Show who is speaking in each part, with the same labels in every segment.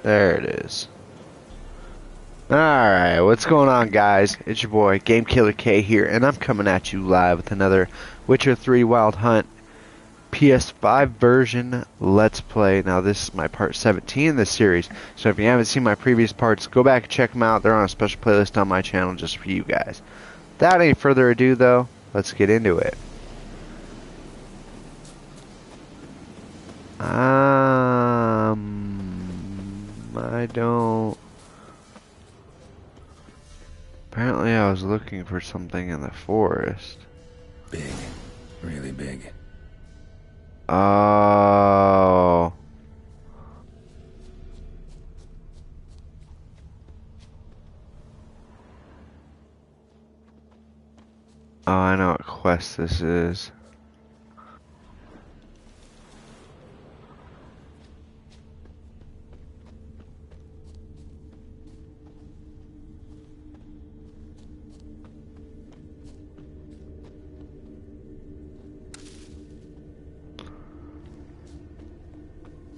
Speaker 1: There it is. Alright, what's going on, guys? It's your boy, Game Killer K here, and I'm coming at you live with another Witcher 3 Wild Hunt PS5 version Let's Play. Now, this is my part 17 in this series, so if you haven't seen my previous parts, go back and check them out. They're on a special playlist on my channel just for you guys. Without any further ado, though, let's get into it. I don't... Apparently I was looking for something in the forest.
Speaker 2: Big. Really big.
Speaker 1: Oh. Oh, I know what quest this is.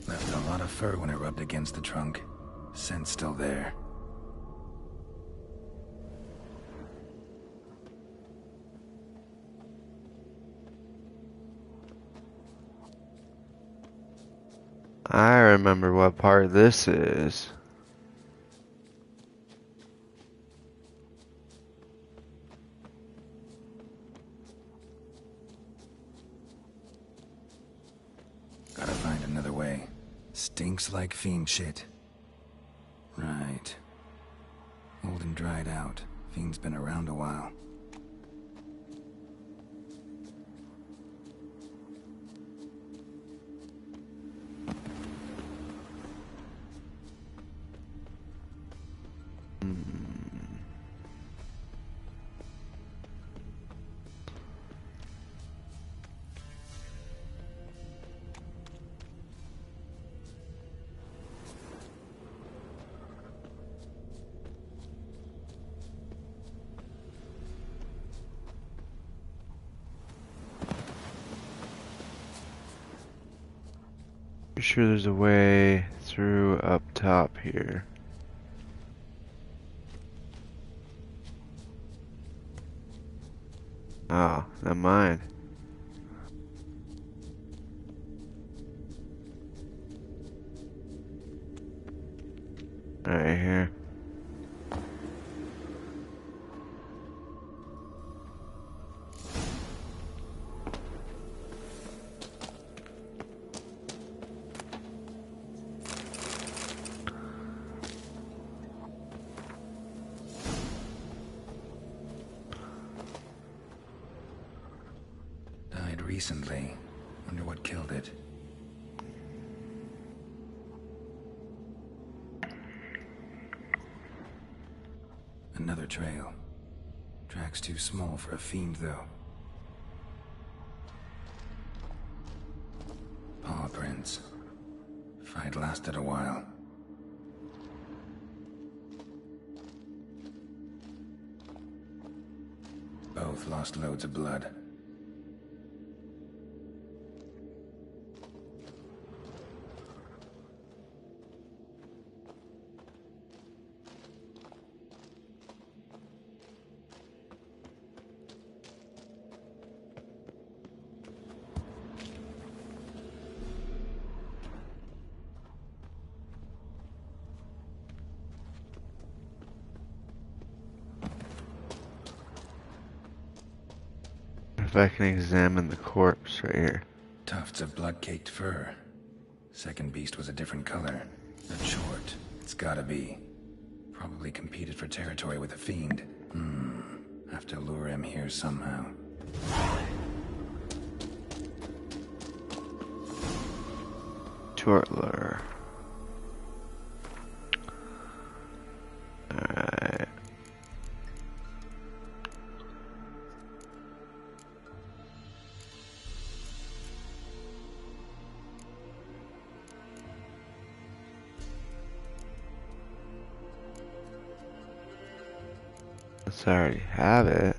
Speaker 2: Left a lot of fur when it rubbed against the trunk. Scent's still there.
Speaker 1: I remember what part this is.
Speaker 2: Gotta find another way. Stinks like fiend shit. Right. Old and dried out. Fiend's been around a while.
Speaker 1: Pretty sure there's a way through up top here. Oh, not mine. Right here.
Speaker 2: Died recently. Wonder what killed it. Another trail. Track's too small for a fiend, though. Paw prints. Fight lasted a while. Both lost loads of blood.
Speaker 1: If I can examine the corpse right here.
Speaker 2: Tufts of blood-caked fur. Second beast was a different color. But short. It's gotta be. Probably competed for territory with a fiend. Have to lure him here somehow.
Speaker 1: Tortler. Alright. Let's already have it.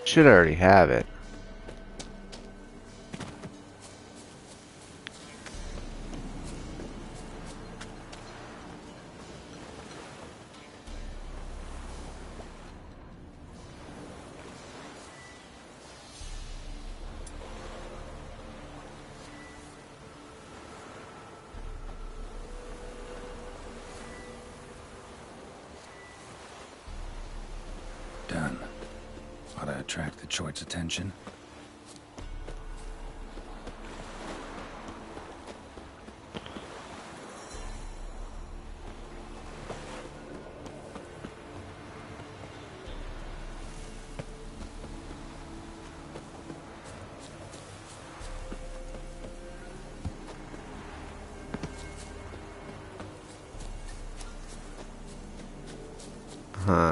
Speaker 1: Should already have it.
Speaker 2: Done. Ought to attract the Choit's attention.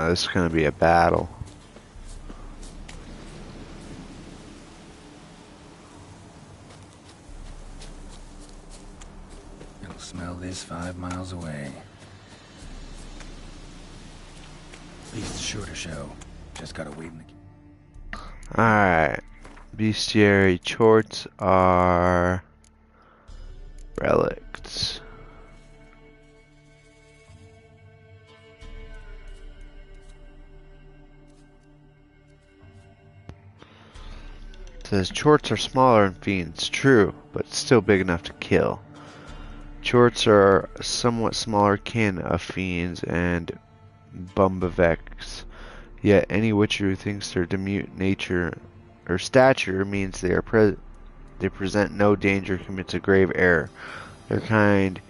Speaker 1: This is gonna be a battle.
Speaker 2: It'll smell this 5 miles away. Beast's sure to show. Just gotta wait in the...
Speaker 1: Alright. Bestiary chorts are relics. It says chorts are smaller than fiends, true, but still big enough to kill. Chorts are a somewhat smaller kin of fiends and bumbavex, yet any witcher who thinks their diminutive nature or stature means they present no danger commits a grave error. They're the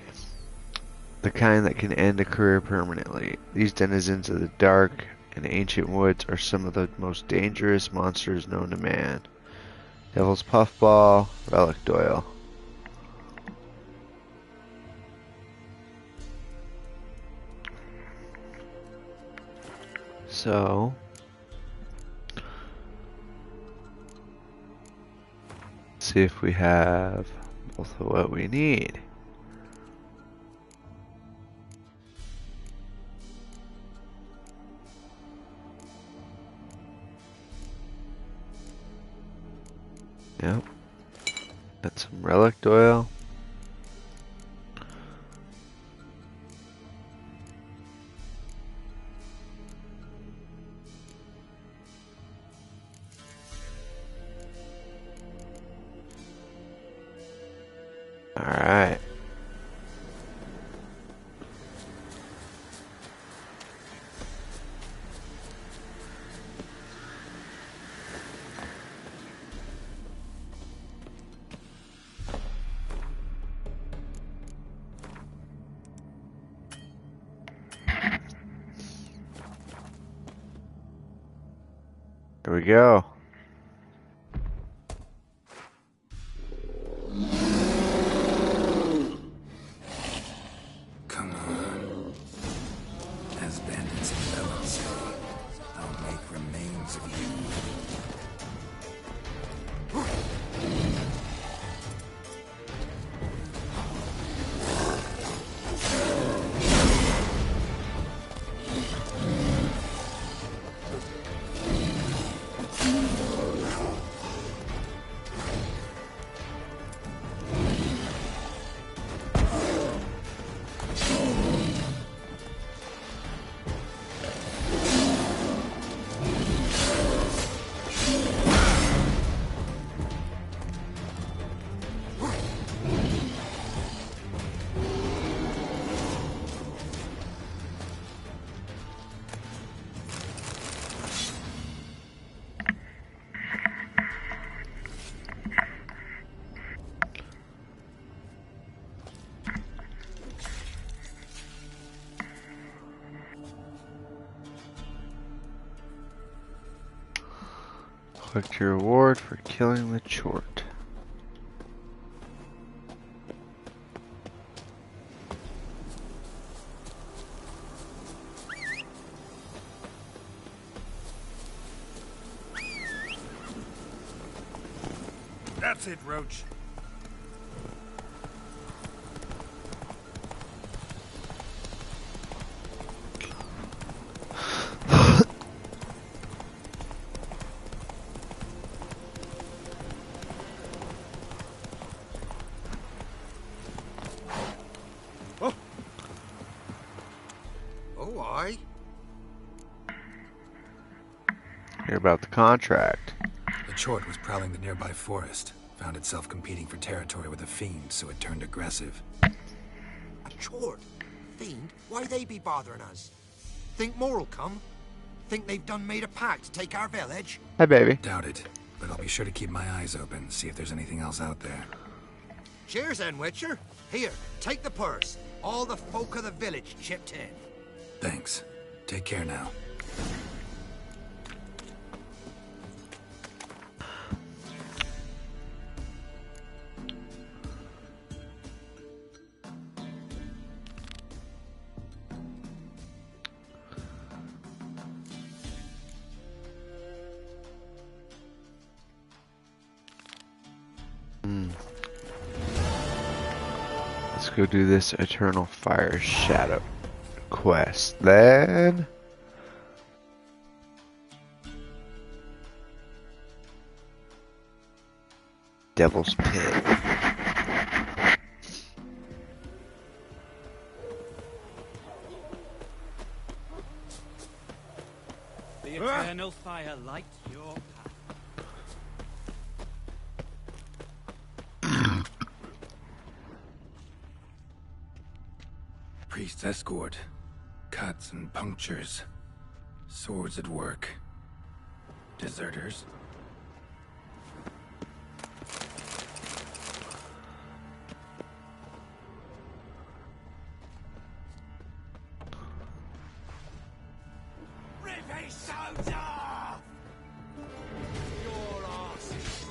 Speaker 1: kind that can end a career permanently. These denizens of the dark and ancient woods are some of the most dangerous monsters known to man. Devil's Puffball, Relic Doyle. So, see if we have both of what we need. Yep. Got some Relic Oil. Alright. There we go.
Speaker 2: Come on. As bandits and felons say, I'll make remains of you.
Speaker 1: Collect your reward for killing the chort.
Speaker 2: That's it, Roach.
Speaker 1: Hear about the contract.
Speaker 2: The chort was prowling the nearby forest. Found itself competing for territory with a fiend, so it turned aggressive.
Speaker 3: A chort? Fiend? Why they be bothering us? Think more'll come? Think they've done made a pact to take our village?
Speaker 1: Hi, baby.
Speaker 2: Doubt it, but I'll be sure to keep my eyes open, see if there's anything else out there.
Speaker 3: Cheers then, Witcher. Here, take the purse. All the folk of the village chipped in.
Speaker 2: Thanks. Take care now.
Speaker 1: Let's go do this Eternal Fire Shadow quest. Then Devil's Pit.
Speaker 4: The eternal fire lights your path.
Speaker 2: Priest's escort. Cuts and punctures. Swords at work. Deserters.
Speaker 3: Ribby soda! Your arse is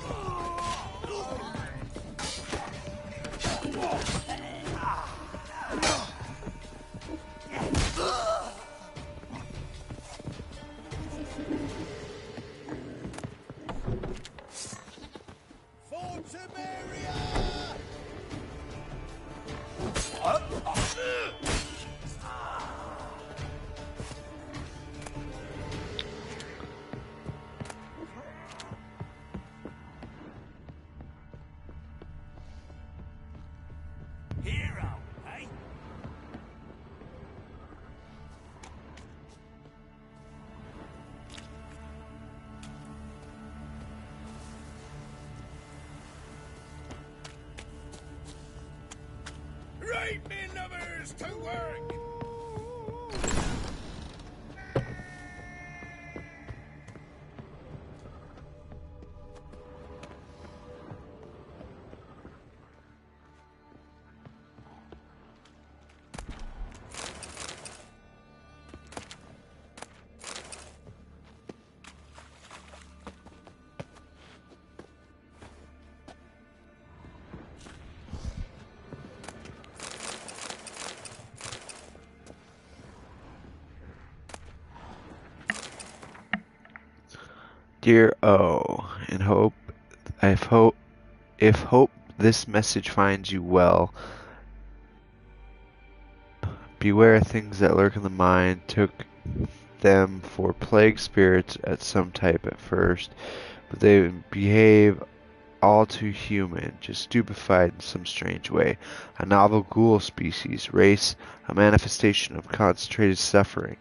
Speaker 3: hero, eh? Right, me lovers, to work!
Speaker 1: Dear O, in hope, if hope this message finds you well, beware things that lurk in the mind. Took them for plague spirits at some type at first, but they behave all too human, just stupefied in some strange way. A novel ghoul species, race, a manifestation of concentrated suffering.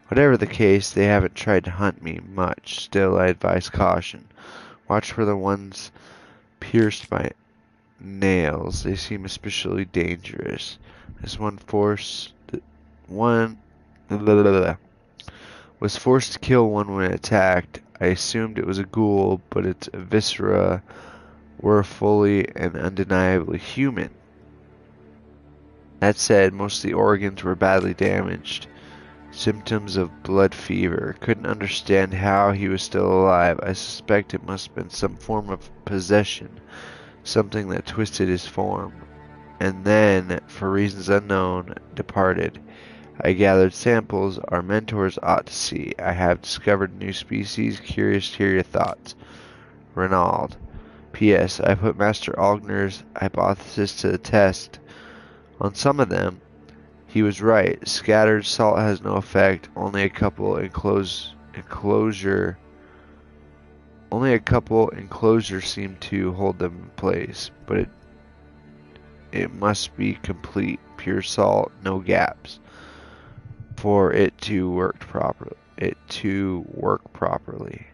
Speaker 1: Whatever the case, they haven't tried to hunt me much. Still, I advise caution. Watch for the ones pierced by nails. They seem especially dangerous. This one was forced to kill one when attacked. I assumed it was a ghoul, but its viscera were fully and undeniably human. That said, most of the organs were badly damaged. Symptoms of blood fever. Couldn't understand how he was still alive. I suspect it must have been some form of possession, something that twisted his form, and then, for reasons unknown, departed. I gathered samples our mentors ought to see. I have discovered a new species. Curious to hear your thoughts. Renaud. P.S. I put Master Ogner's hypothesis to the test. On some of them, he was right. Scattered salt has no effect. Only a couple enclosures seem to hold them in place, but it must be complete, pure salt, no gaps, for it to work properly.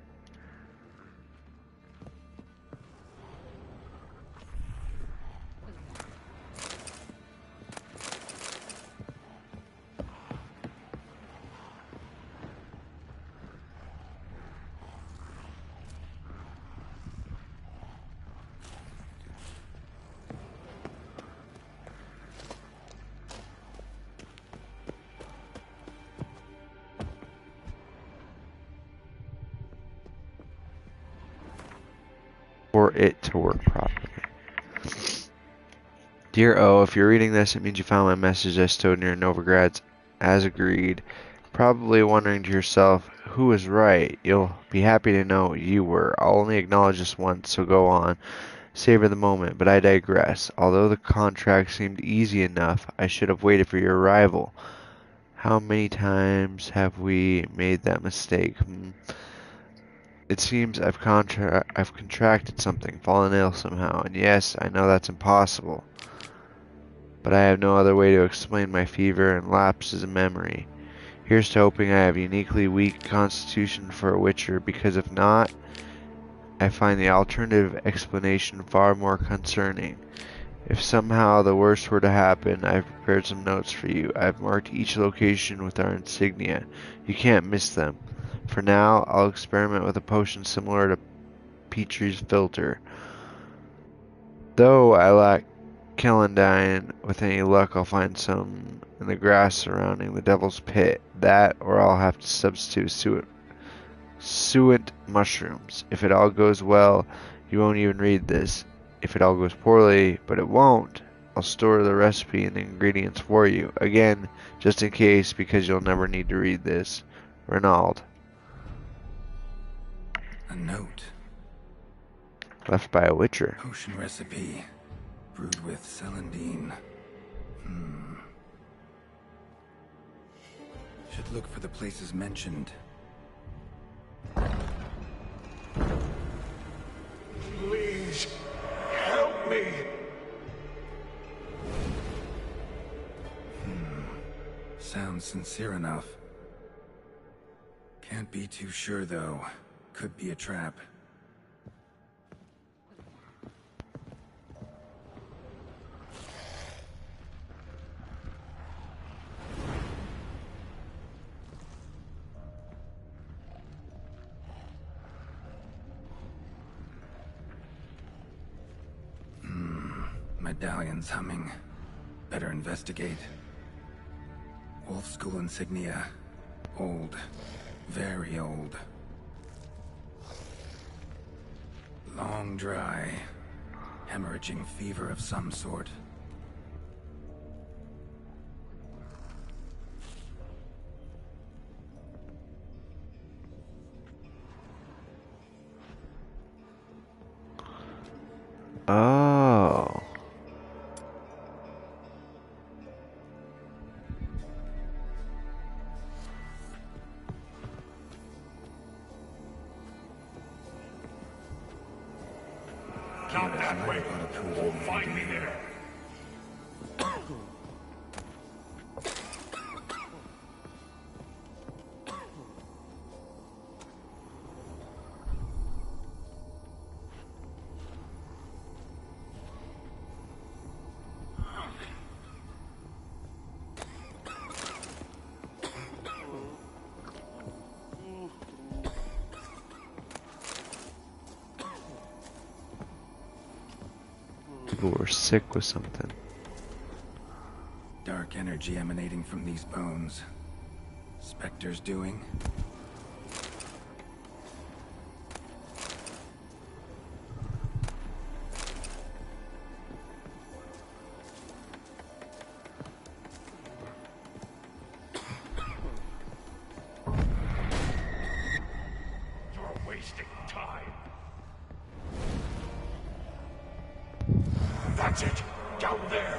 Speaker 1: for it to work properly. Dear O, if you're reading this, it means you found my message I stowed near Novigrad's as agreed. Probably wondering to yourself, who was right? You'll be happy to know you were. I'll only acknowledge this once, so go on. Savor the moment, but I digress. Although the contract seemed easy enough, I should have waited for your arrival. How many times have we made that mistake? It seems I've contracted something, fallen ill somehow, and yes, I know that's impossible. But I have no other way to explain my fever and lapses in memory. Here's to hoping I have a uniquely weak constitution for a witcher, because if not, I find the alternative explanation far more concerning. If somehow the worst were to happen, I've prepared some notes for you. I've marked each location with our insignia. You can't miss them. For now, I'll experiment with a potion similar to Petrie's filter. Though I lack Celandine, with any luck I'll find some in the grass surrounding the Devil's Pit. That, or I'll have to substitute suet mushrooms. If it all goes well, you won't even read this. If it all goes poorly, but it won't, I'll store the recipe and the ingredients for you. Again, just in case, because you'll never need to read this. Renaud.
Speaker 2: A note.
Speaker 1: Left by a witcher.
Speaker 2: Potion recipe. Brewed with celandine. Should look for the places mentioned.
Speaker 5: Please, help me.
Speaker 2: Sounds sincere enough. Can't be too sure, though. Could be a trap. Medallion's humming. Better investigate. Wolf School insignia. Old. Very old. Long dry. Hemorrhaging fever of some sort.
Speaker 1: Oh.
Speaker 5: Not that way. Won't find me there.
Speaker 1: People were sick with something.
Speaker 2: Dark energy emanating from these bones. Spectre's doing.
Speaker 5: You're wasting time. That's it. Down there.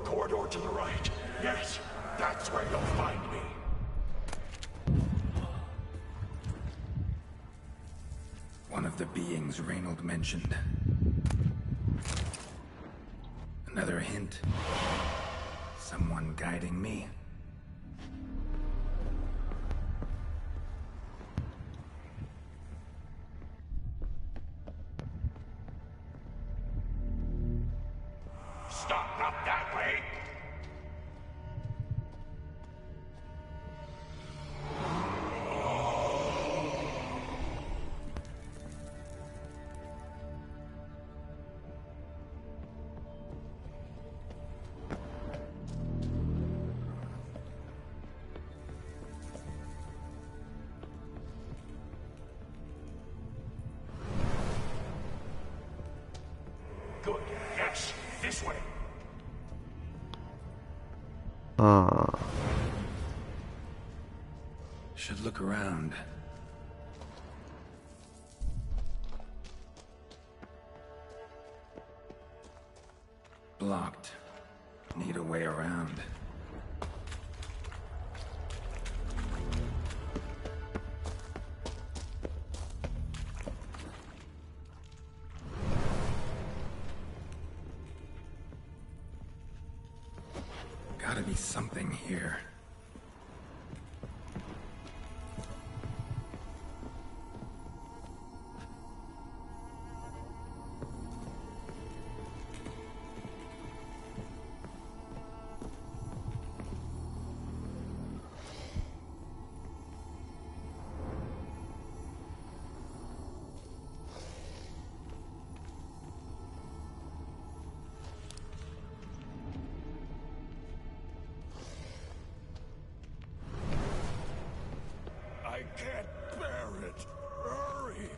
Speaker 5: Corridor to the right. Yes, that's where you'll find me.
Speaker 2: One of the beings Reynold mentioned. Another hint. Someone guiding me.
Speaker 5: Stop, not that way! Good, yes, this way.
Speaker 2: Should look around. Blocked. Need a way around. Gotta be something here.
Speaker 5: I can't bear it. Hurry!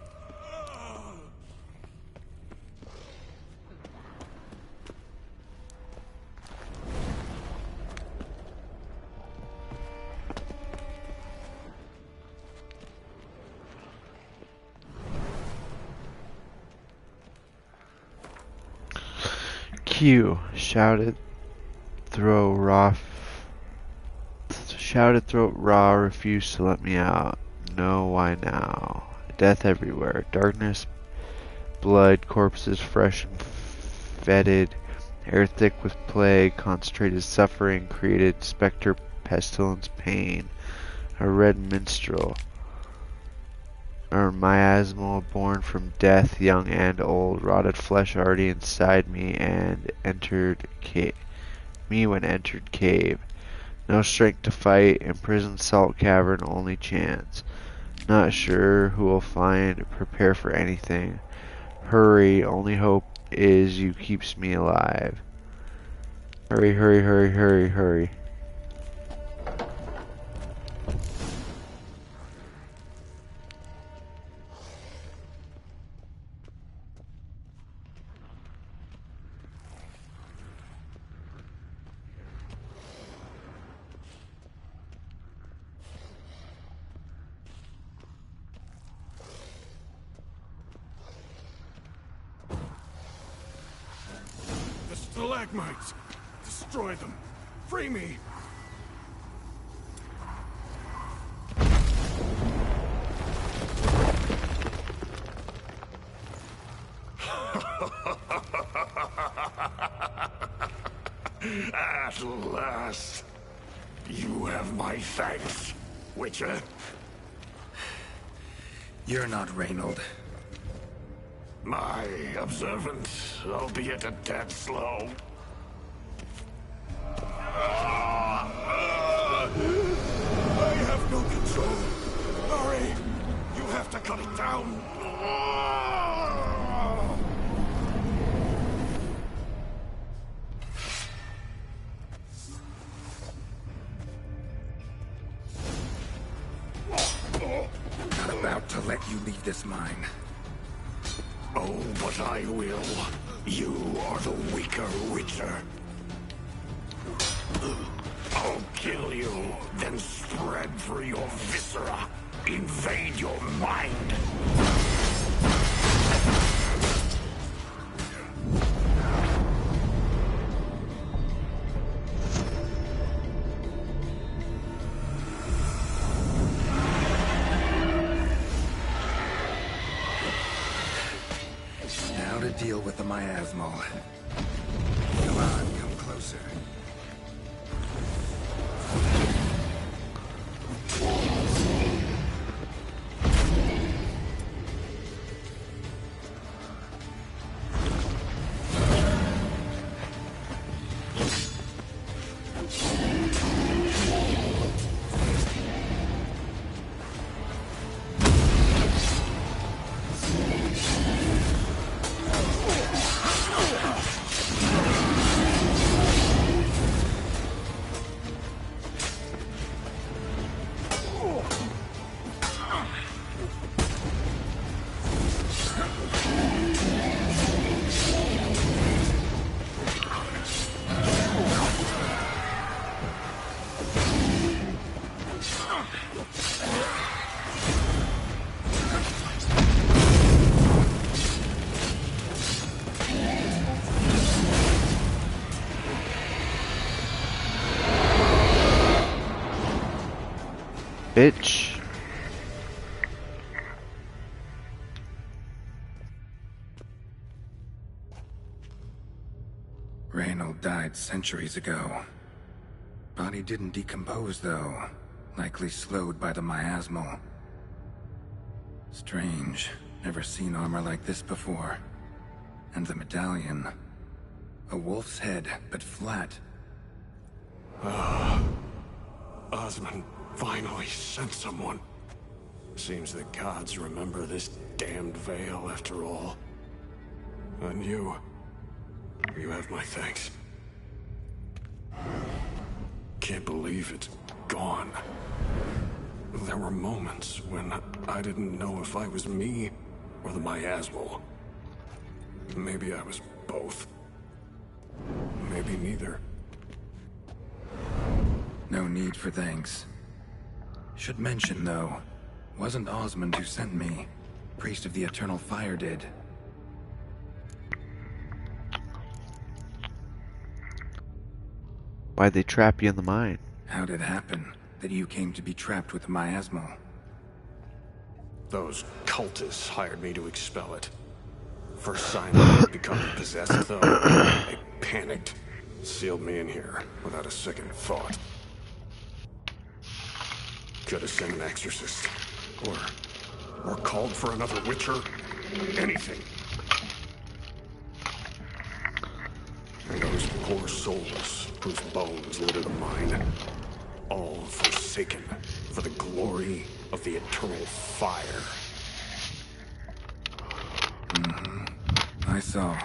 Speaker 1: Q. Shouted throat raw, refused to let me out. No, why now? Death everywhere. Darkness, blood, corpses fresh and fetid, air thick with plague, concentrated suffering, created spectre, pestilence, pain. A red minstrel, or miasmal, born from death, young and old, rotted flesh already inside me, and entered me when entered cave. No strength to fight, imprisoned salt cavern, only chance. Not sure who will find, prepare for anything. Hurry, only hope is you keeps me alive. Hurry, hurry, hurry, hurry, hurry.
Speaker 5: The stalagmites! Destroy them! Free me! At last, you have my thanks, Witcher.
Speaker 2: You're not Reynold.
Speaker 5: My observant, albeit a tad slow. I have no control. Hurry! You have to cut it down.
Speaker 2: Not about to let you leave this mine.
Speaker 5: Oh, but I will. You are the weaker Witcher. I'll kill you, then spread through your viscera. Invade your mind.
Speaker 2: Now to deal with the miasmal. Come on, come closer.
Speaker 1: bitch.
Speaker 2: Reynold died centuries ago. Body didn't decompose, though. Likely slowed by the miasmal. Strange. Never seen armor like this before. And the medallion. A wolf's head, but flat.
Speaker 5: Osmond finally sent someone. Seems the gods remember this damned veil after all. And you have my thanks. Can't believe it's gone. There were moments when I didn't know if I was me or the miasmal. Maybe I was both. Maybe neither.
Speaker 2: No need for thanks. Should mention, though, wasn't Osmond who sent me. Priest of the Eternal Fire did.
Speaker 1: Why'd they trap you in the mine?
Speaker 2: How'd it happen that you came to be trapped with the miasmal?
Speaker 5: Those cultists hired me to expel it. First sign that I'd become possessed, though, they panicked. Sealed me in here without a second thought. Could have sent an exorcist. Or called for another Witcher. Anything. And those poor souls whose bones litter the mine. All forsaken for the glory of the eternal fire.
Speaker 2: I saw.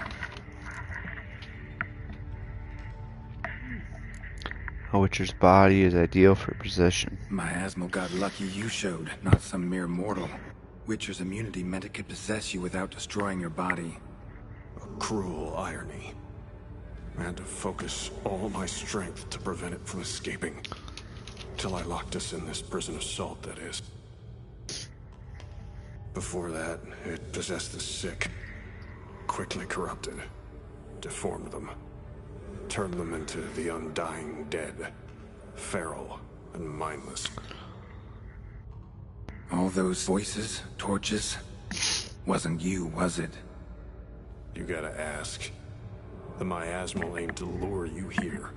Speaker 1: A Witcher's body is ideal for possession.
Speaker 2: Miasmal got lucky you showed, not some mere mortal. Witcher's immunity meant it could possess you without destroying your body.
Speaker 5: A cruel irony. I had to focus all my strength to prevent it from escaping. Till I locked us in this prison of salt, that is. Before that, it possessed the sick. Quickly corrupted. Deformed them. Turned them into the undying dead. Feral and mindless.
Speaker 2: All those voices, torches, wasn't you, was it?
Speaker 5: You gotta ask. The miasmal aimed to lure you here.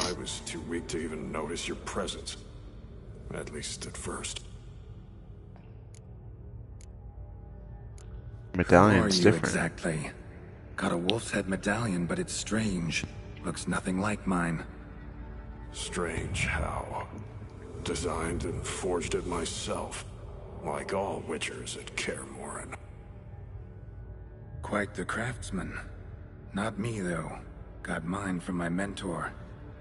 Speaker 5: I was too weak to even notice your presence. At least at first.
Speaker 1: Medallion's
Speaker 2: Who are you
Speaker 1: different.
Speaker 2: exactly? Got a wolf's head medallion, but it's strange. Looks nothing like mine.
Speaker 5: Strange how. Designed and forged it myself. Like all Witchers at Kaer Morhen.
Speaker 2: Quite the craftsman. Not me, though. Got mine from my mentor.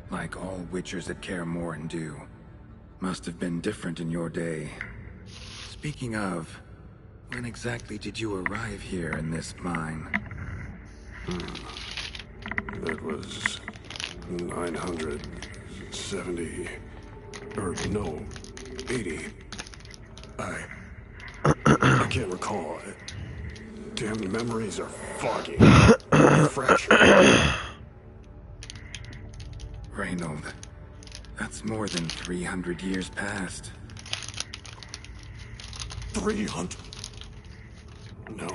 Speaker 2: Like all Witchers at Kaer Morhen do. Must have been different in your day. Speaking of, when exactly did you arrive here in this mine?
Speaker 5: That was 970... or no, 80. I can't recall. Damn memories are foggy. Fresh.
Speaker 2: Reynold. That's more than 300 years past.
Speaker 5: 300. No.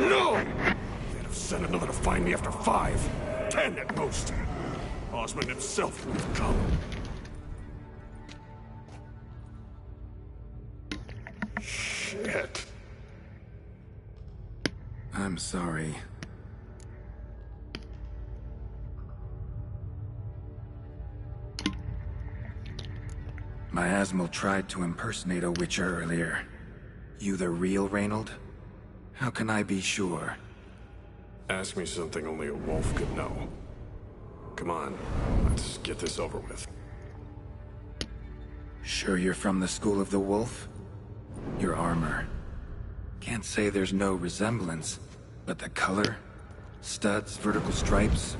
Speaker 5: No! They'd have sent another to find me after 5, 10 at most. Osmond himself would have come. Shit.
Speaker 2: I'm sorry. Miasmal tried to impersonate a Witcher earlier. You the real Reynold? How can I be sure?
Speaker 5: Ask me something only a wolf could know. Come on, let's get this over with.
Speaker 2: Sure you're from the School of the Wolf? Your armor. Can't say there's no resemblance, but the color? Studs, vertical stripes?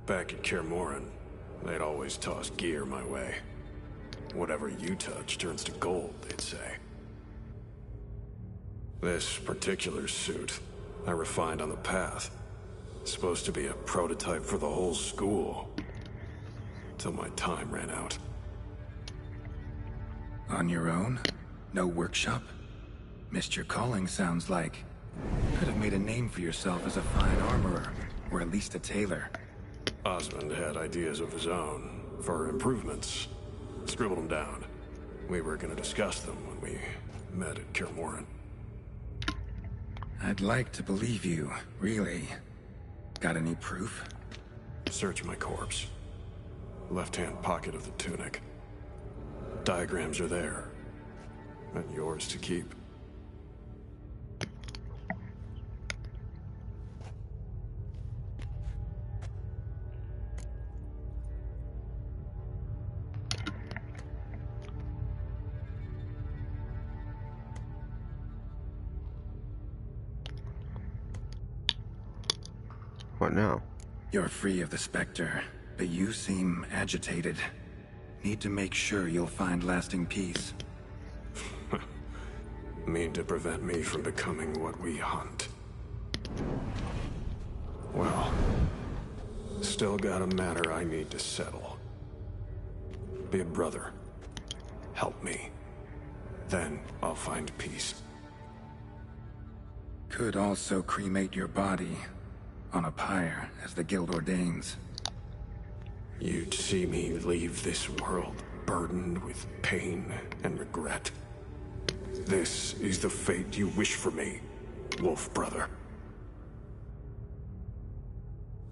Speaker 5: Back at Kaer Morhen, they'd always toss gear my way. Whatever you touch turns to gold, they'd say. This particular suit, I refined on the path. Supposed to be a prototype for the whole school. Till my time ran out.
Speaker 2: On your own? No workshop? Missed your calling, sounds like. Could have made a name for yourself as a fine armorer, or at least a tailor.
Speaker 5: Osmond had ideas of his own for improvements. Scribbled them down. We were going to discuss them when we met at Kilmoran.
Speaker 2: I'd like to believe you, really. Got any proof?
Speaker 5: Search my corpse. Left-hand pocket of the tunic. Diagrams are there. And yours to keep.
Speaker 1: What now?
Speaker 2: You're free of the Spectre, but you seem agitated. Need to make sure you'll find lasting peace.
Speaker 5: Mean to prevent me from becoming what we hunt. Well, still got a matter I need to settle. Be a brother. Help me. Then I'll find peace.
Speaker 2: Could also cremate your body on a pyre, as the guild ordains.
Speaker 5: You'd see me leave this world burdened with pain and regret. This is the fate you wish for me, Wolf Brother.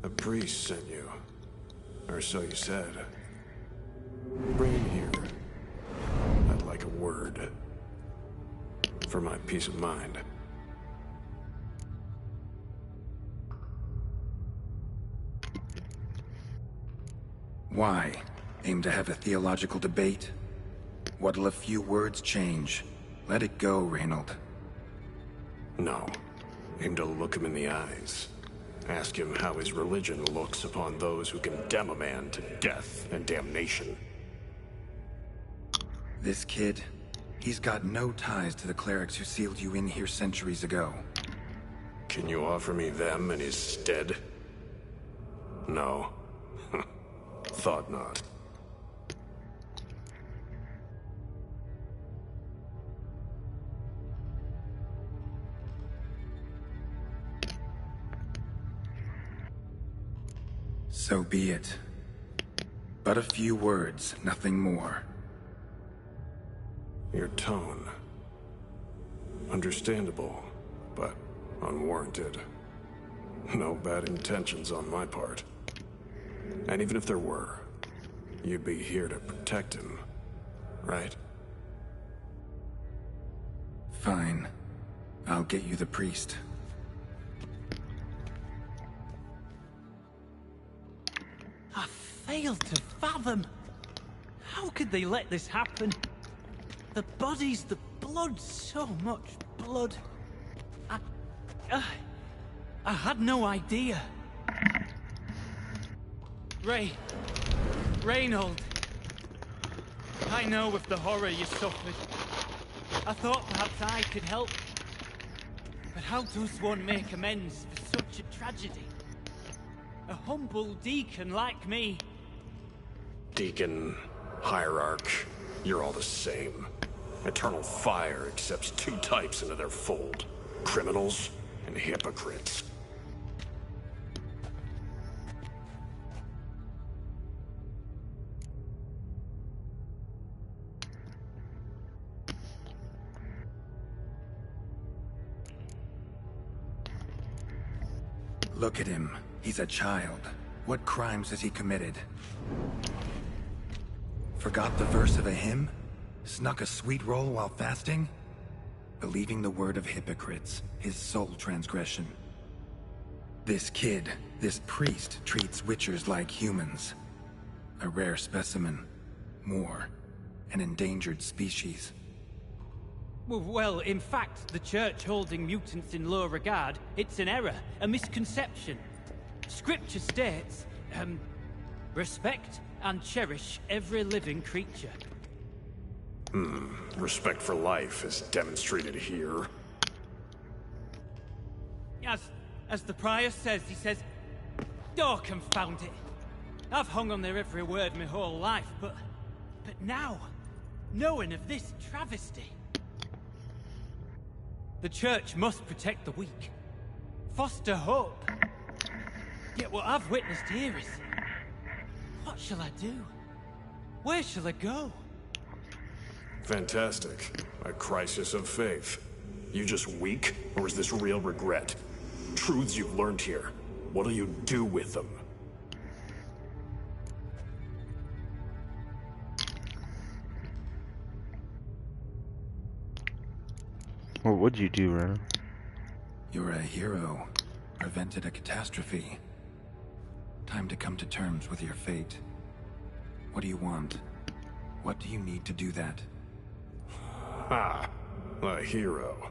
Speaker 5: A priest sent you, or so you said. Bring him here. I'd like a word. For my peace of mind.
Speaker 2: Why? Aim to have a theological debate? What'll a few words change? Let it go, Reynold.
Speaker 5: No. Aim to look him in the eyes. Ask him how his religion looks upon those who condemn a man to death and damnation.
Speaker 2: This kid, he's got no ties to the clerics who sealed you in here centuries ago.
Speaker 5: Can you offer me them in his stead? No. Thought not.
Speaker 2: So be it. But a few words, nothing more.
Speaker 5: Your tone. Understandable, but unwarranted. No bad intentions on my part. And even if there were, you'd be here to protect him, right?
Speaker 2: Fine. I'll get you the priest.
Speaker 4: I fail to fathom. How could they let this happen? The bodies, the blood, so much blood. I had no idea. Reynold. I know of the horror you suffered. I thought perhaps I could help. But how does one make amends for such a tragedy? A humble deacon like me.
Speaker 5: Deacon, hierarch, you're all the same. Eternal Fire accepts two types into their fold. Criminals and hypocrites.
Speaker 2: Look at him. He's a child. What crimes has he committed? Forgot the verse of a hymn? Snuck a sweet roll while fasting? Believing the word of hypocrites, his sole transgression. This kid, this priest, treats witchers like humans. A rare specimen. More. An endangered species.
Speaker 4: Well, in fact, the Church holding mutants in low regard, it's an error, a misconception. Scripture states, respect and cherish every living creature.
Speaker 5: Respect for life is demonstrated here.
Speaker 4: As the prior says, he says, oh, confound it. I've hung on their every word my whole life, but now knowing of this travesty. The Church must protect the weak, foster hope. Yet what I've witnessed here is... what shall I do? Where shall I go?
Speaker 5: Fantastic. A crisis of faith. You just weak, or is this real regret? Truths you've learned here. What'll you do with them?
Speaker 1: What would you do, Ren?
Speaker 2: You're a hero. Prevented a catastrophe. Time to come to terms with your fate. What do you want? What do you need to do that?
Speaker 5: Ha! A hero.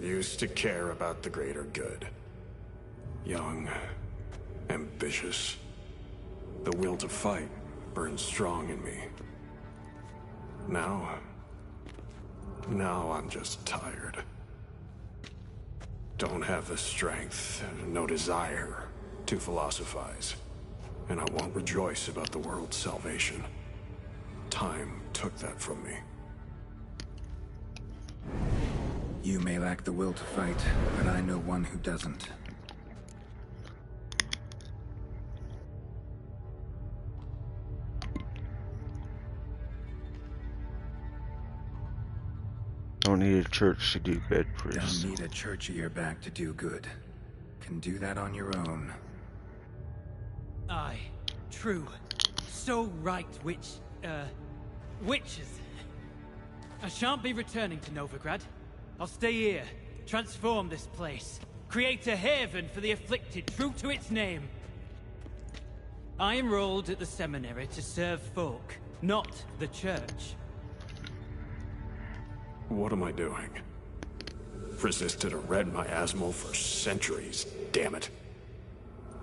Speaker 5: Used to care about the greater good. Young. Ambitious. The will to fight burns strong in me. Now I'm just tired. Don't have the strength, no desire to philosophize. And I won't rejoice about the world's salvation. Time took that from me.
Speaker 2: You may lack the will to fight, but I know one who doesn't.
Speaker 1: Don't need a church to do good, priest.
Speaker 2: Don't need a church at your back to do good. Can do that on your own.
Speaker 4: Aye, true. So right, witches. I shan't be returning to Novigrad. I'll stay here, transform this place, create a haven for the afflicted, true to its name. I enrolled at the seminary to serve folk, not the church.
Speaker 5: What am I doing? Resisted a red miasmal for centuries, damn it.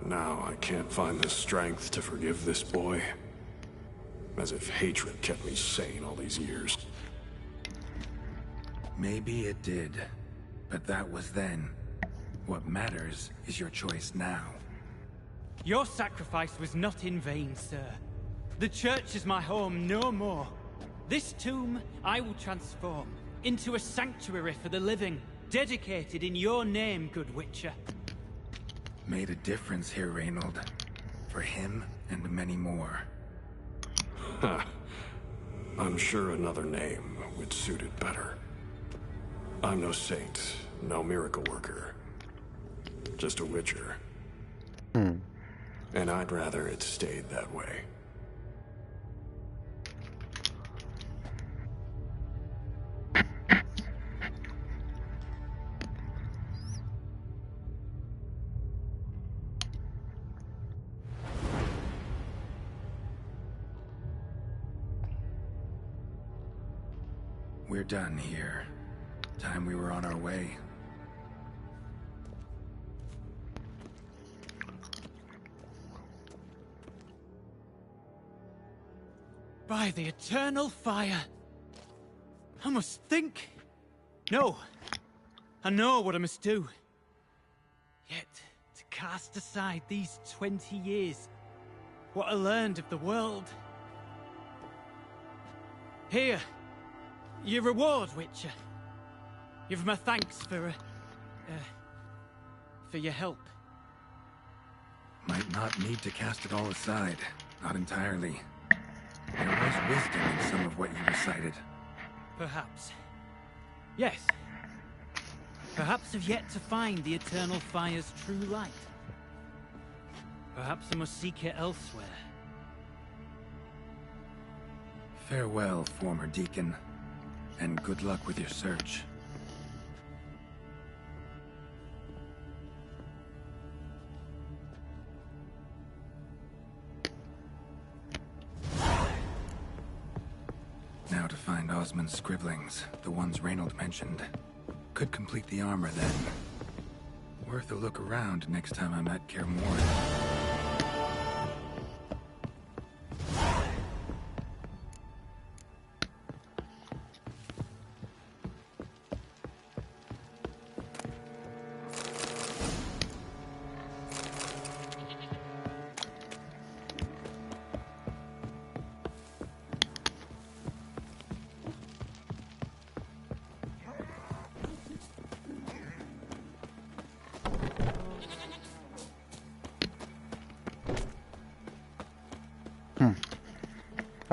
Speaker 5: Now I can't find the strength to forgive this boy. As if hatred kept me sane all these years.
Speaker 2: Maybe it did, but that was then. What matters is your choice now.
Speaker 4: Your sacrifice was not in vain, sir. The church is my home no more. This tomb I will transform into a sanctuary for the living, dedicated in your name, good Witcher.
Speaker 2: Made a difference here, Reynold. For him and many more.
Speaker 5: Ha. I'm sure another name would suit it better. I'm no saint, no miracle worker. Just a Witcher. And I'd rather it stayed that way.
Speaker 2: We're done here. Time we were on our way.
Speaker 4: By the eternal fire. I must think. No. I know what I must do. Yet, to cast aside these 20 years, what I learned of the world. Here. Your reward, Witcher. You've my thanks for your help.
Speaker 2: Might not need to cast it all aside. Not entirely. There was wisdom in some of what you recited.
Speaker 4: Perhaps. Yes. Perhaps I've yet to find the eternal fire's true light. Perhaps I must seek it elsewhere.
Speaker 2: Farewell, former deacon. And good luck with your search. Now to find Osmond's scribblings, the ones Reynold mentioned. Could complete the armor then. Worth a look around next time I'm at Kaer Morhen.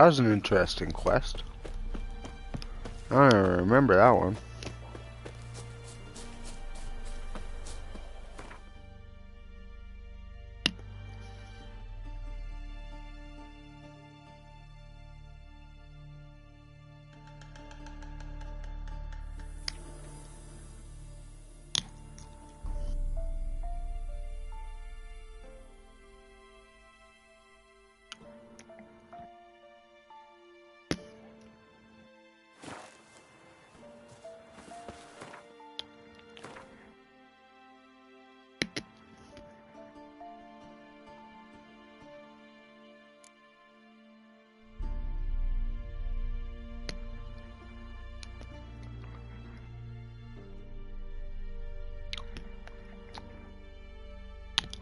Speaker 1: That was an interesting quest. I don't even remember that one.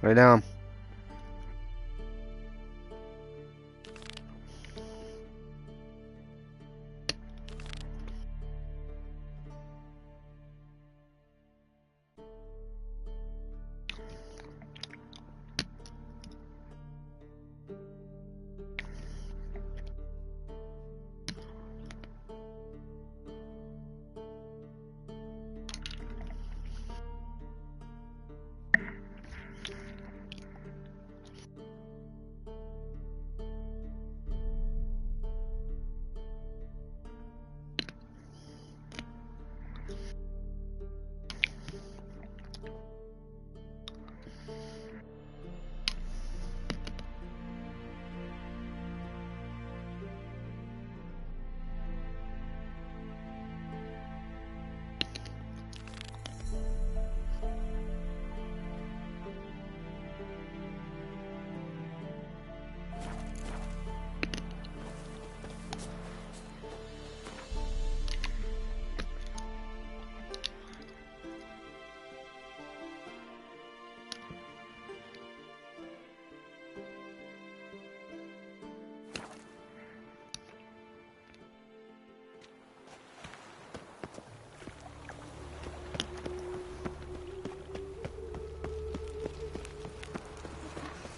Speaker 1: Lay down.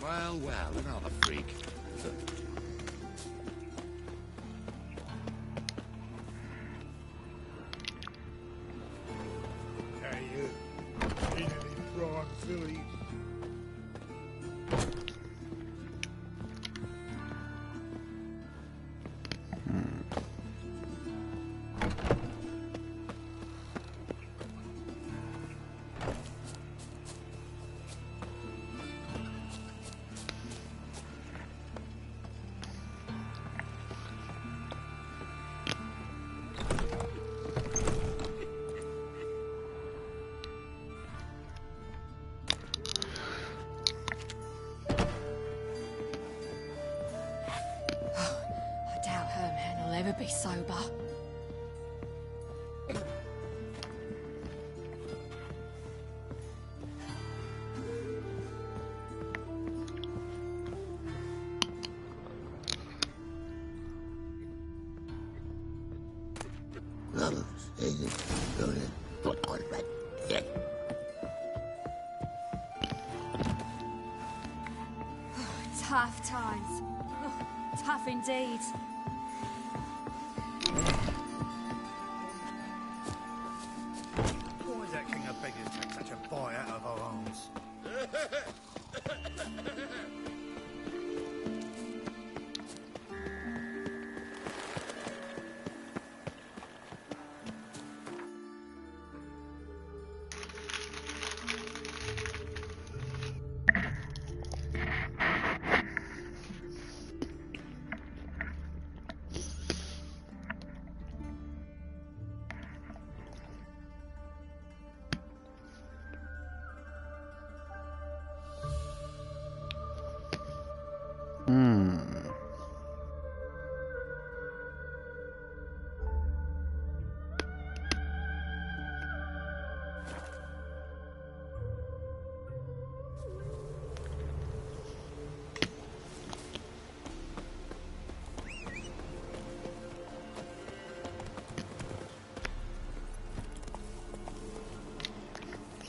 Speaker 3: Well, another freak.
Speaker 6: Hey, you. Seen any prawn fillies?
Speaker 7: I doubt Herman will ever be sober. Tough times. Oh, tough indeed.
Speaker 3: Why is that king of beggars take such a bite out of our arms?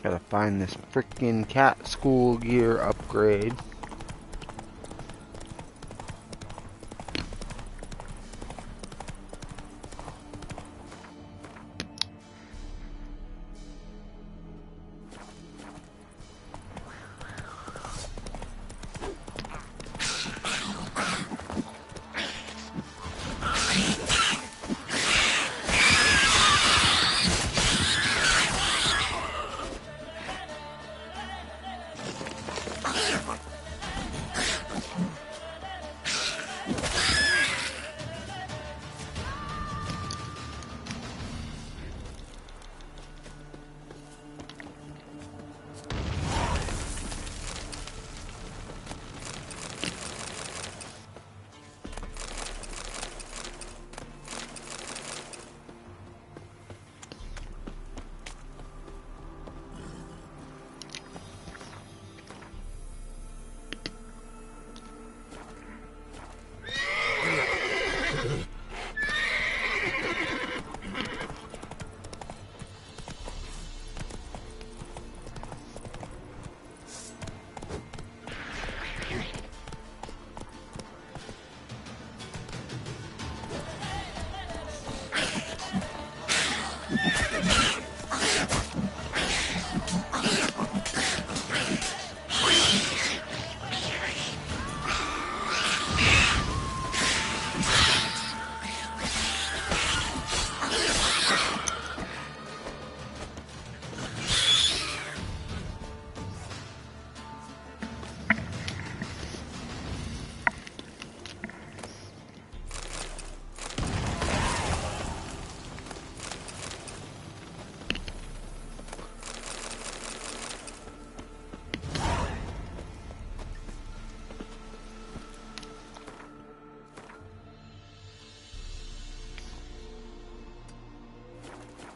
Speaker 1: Gotta find this frickin' cat school gear upgrade.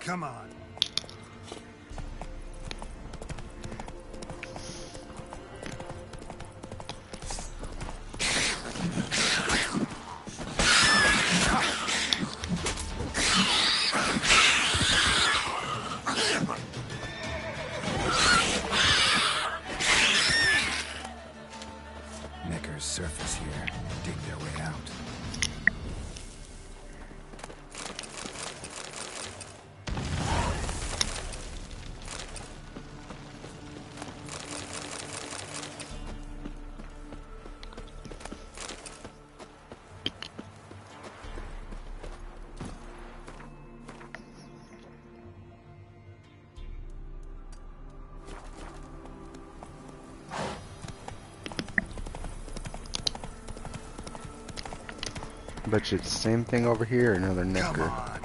Speaker 6: Come on.
Speaker 2: Neckers surface here, dig their way out.
Speaker 1: Bet you it's the same thing over here, another
Speaker 6: Come
Speaker 1: necker.
Speaker 6: on.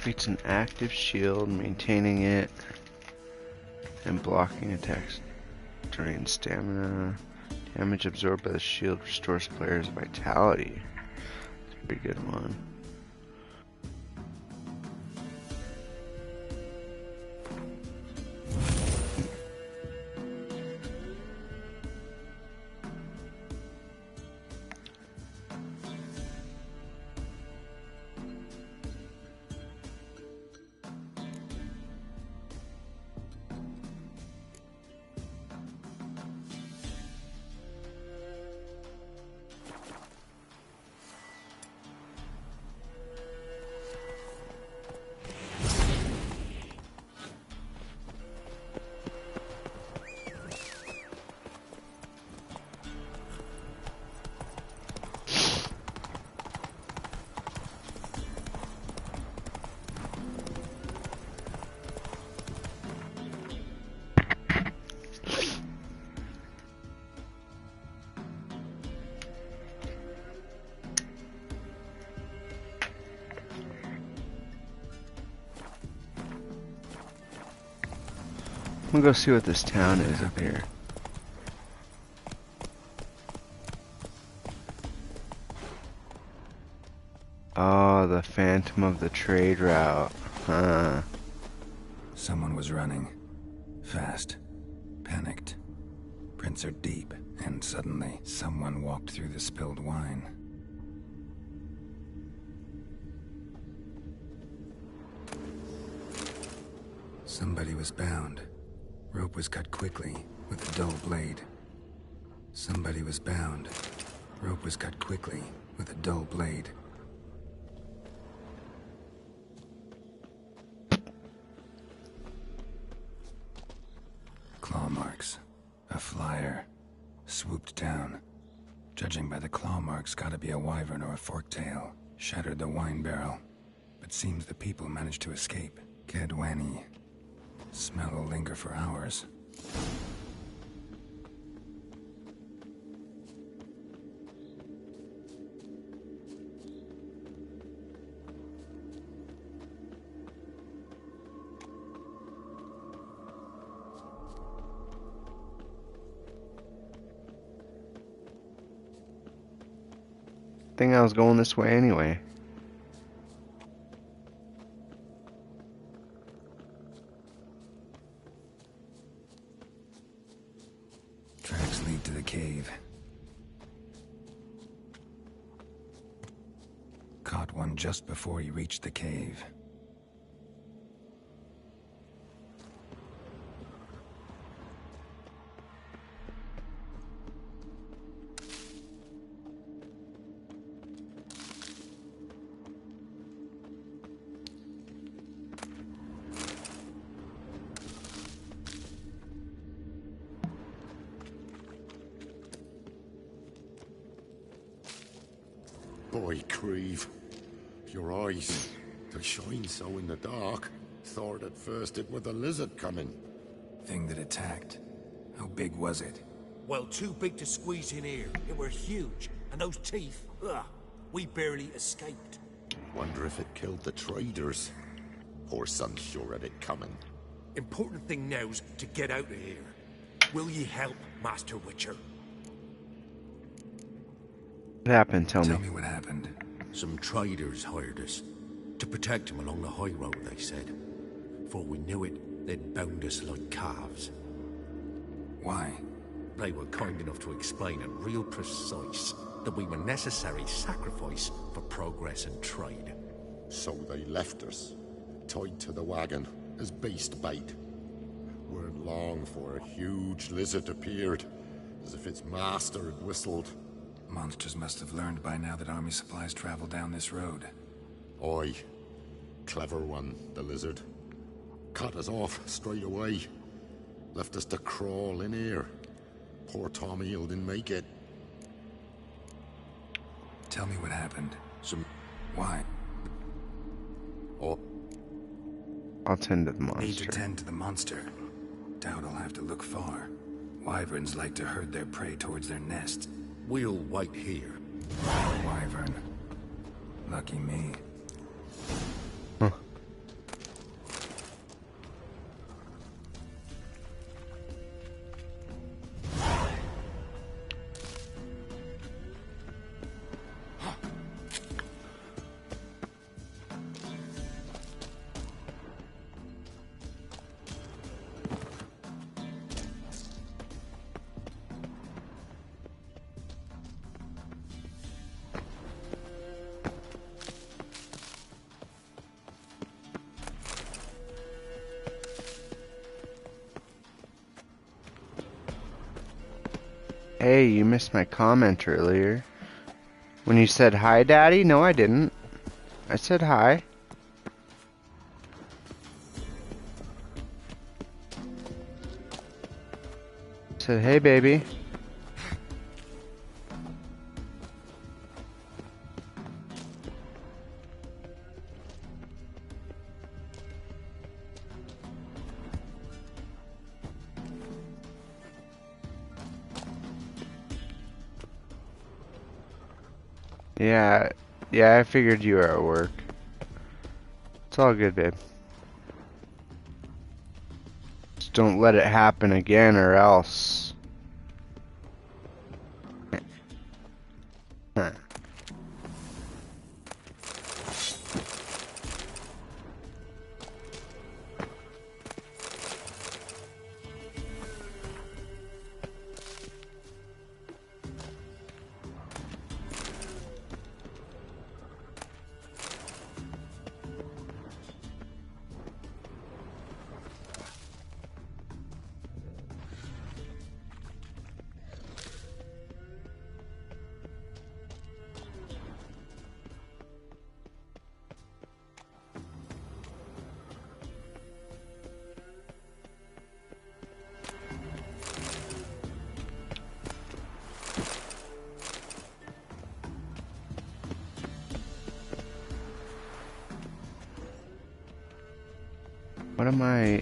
Speaker 1: It's an active shield, maintaining it and blocking attacks during stamina. Damage absorbed by the shield restores players' vitality. It's a pretty good one. I'm gonna go see what this town is up here. Oh, the Phantom of the Trade Route. Huh.
Speaker 2: Someone was running. Fast. Panicked. Prints are deep, and suddenly, someone walked through the spilled wine. Somebody was bound. Rope was cut quickly, with a dull blade. Somebody was bound. Rope was cut quickly, with a dull blade. Claw marks. A flyer. Swooped down. Judging by the claw marks, gotta be a wyvern or a forktail. Shattered the wine barrel. But seems the people managed to escape. Kedwani. Smell will linger for hours.
Speaker 1: think I was going this way anyway.
Speaker 2: Tracks lead to the cave. Caught one just before he reached the cave.
Speaker 8: Boy, Creve, your eyes, they shine so in the dark. Thought at first it were the lizard coming.
Speaker 2: Thing that attacked. How big was it?
Speaker 3: Well, too big to squeeze in here. It were huge. And those teeth, ugh, we barely escaped.
Speaker 8: Wonder if it killed the traders. Poor son's sure had it coming.
Speaker 3: Important thing now's to get out of here. Will ye help, Master Witcher?
Speaker 1: What happened? Tell
Speaker 2: Tell
Speaker 1: me.
Speaker 2: me what happened.
Speaker 3: Some traders hired us. To protect him along the high road, they said. Before we knew it, they'd bound us like calves.
Speaker 2: Why?
Speaker 3: They were kind enough to explain it real precise, that we were necessary sacrifice for progress and trade.
Speaker 8: So they left us, tied to the wagon, as beast bait. Weren't long for a huge lizard appeared, as if its master had whistled.
Speaker 2: Monsters must have learned by now that army supplies travel down this road.
Speaker 8: Oi. Clever one, the lizard. Cut us off straight away. Left us to crawl in here. Poor Tom Eel didn't make it.
Speaker 2: Tell me what happened.
Speaker 8: Some...
Speaker 2: Why?
Speaker 8: Oh,
Speaker 1: I'll tend to the
Speaker 2: Need to
Speaker 1: monster.
Speaker 2: tend to the monster. Doubt I'll have to look far. Wyverns like to herd their prey towards their nests.
Speaker 3: We'll wait here.
Speaker 2: Wyvern. Lucky me.
Speaker 1: Hey, you missed my comment earlier. When you said hi, Daddy? No, I didn't. I said hi. Said, hey, baby. Yeah, I figured you were at work. It's all good, babe. Just don't let it happen again or else. Huh. What am I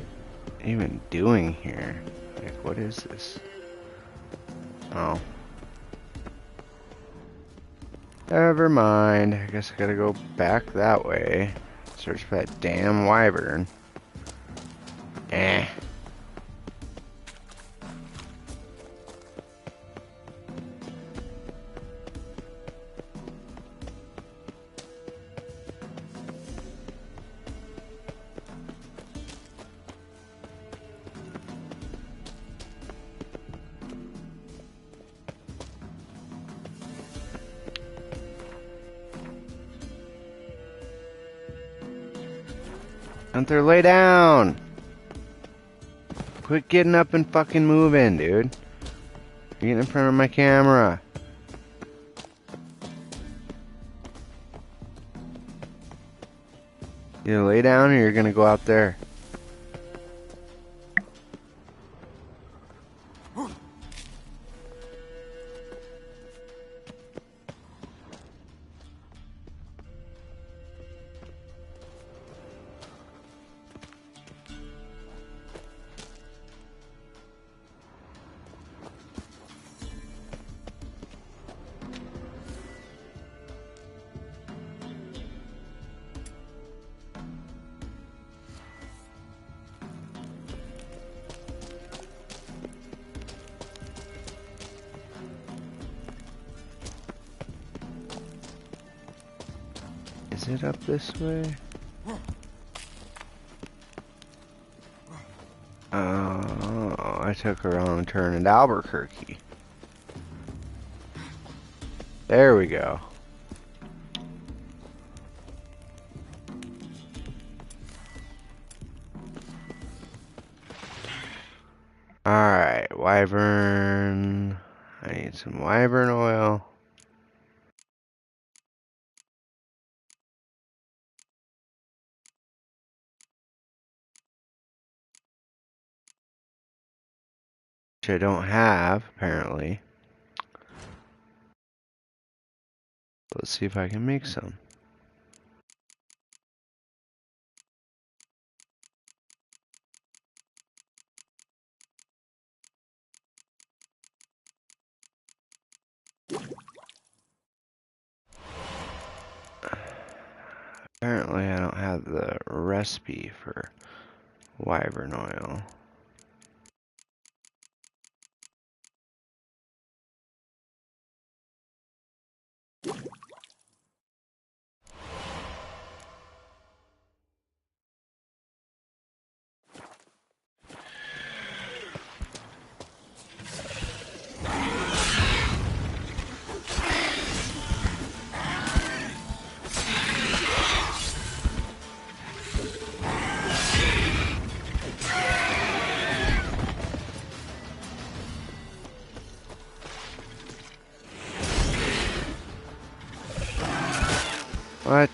Speaker 1: even doing here? Like, what is this? Oh. Never mind. I guess I gotta go back that way. Search for that damn wyvern. Eh. Gunther, lay down! Quit getting up and fucking moving, dude. You're getting in front of my camera. Either lay down or you're gonna go out there. Is it up this way? Oh, I took a wrong turn into Albuquerque. There we go. Alright, wyvern. I need some wyvern oil. Which I don't have, apparently. Let's see if I can make some. Apparently I don't have the recipe for wyvern oil. What?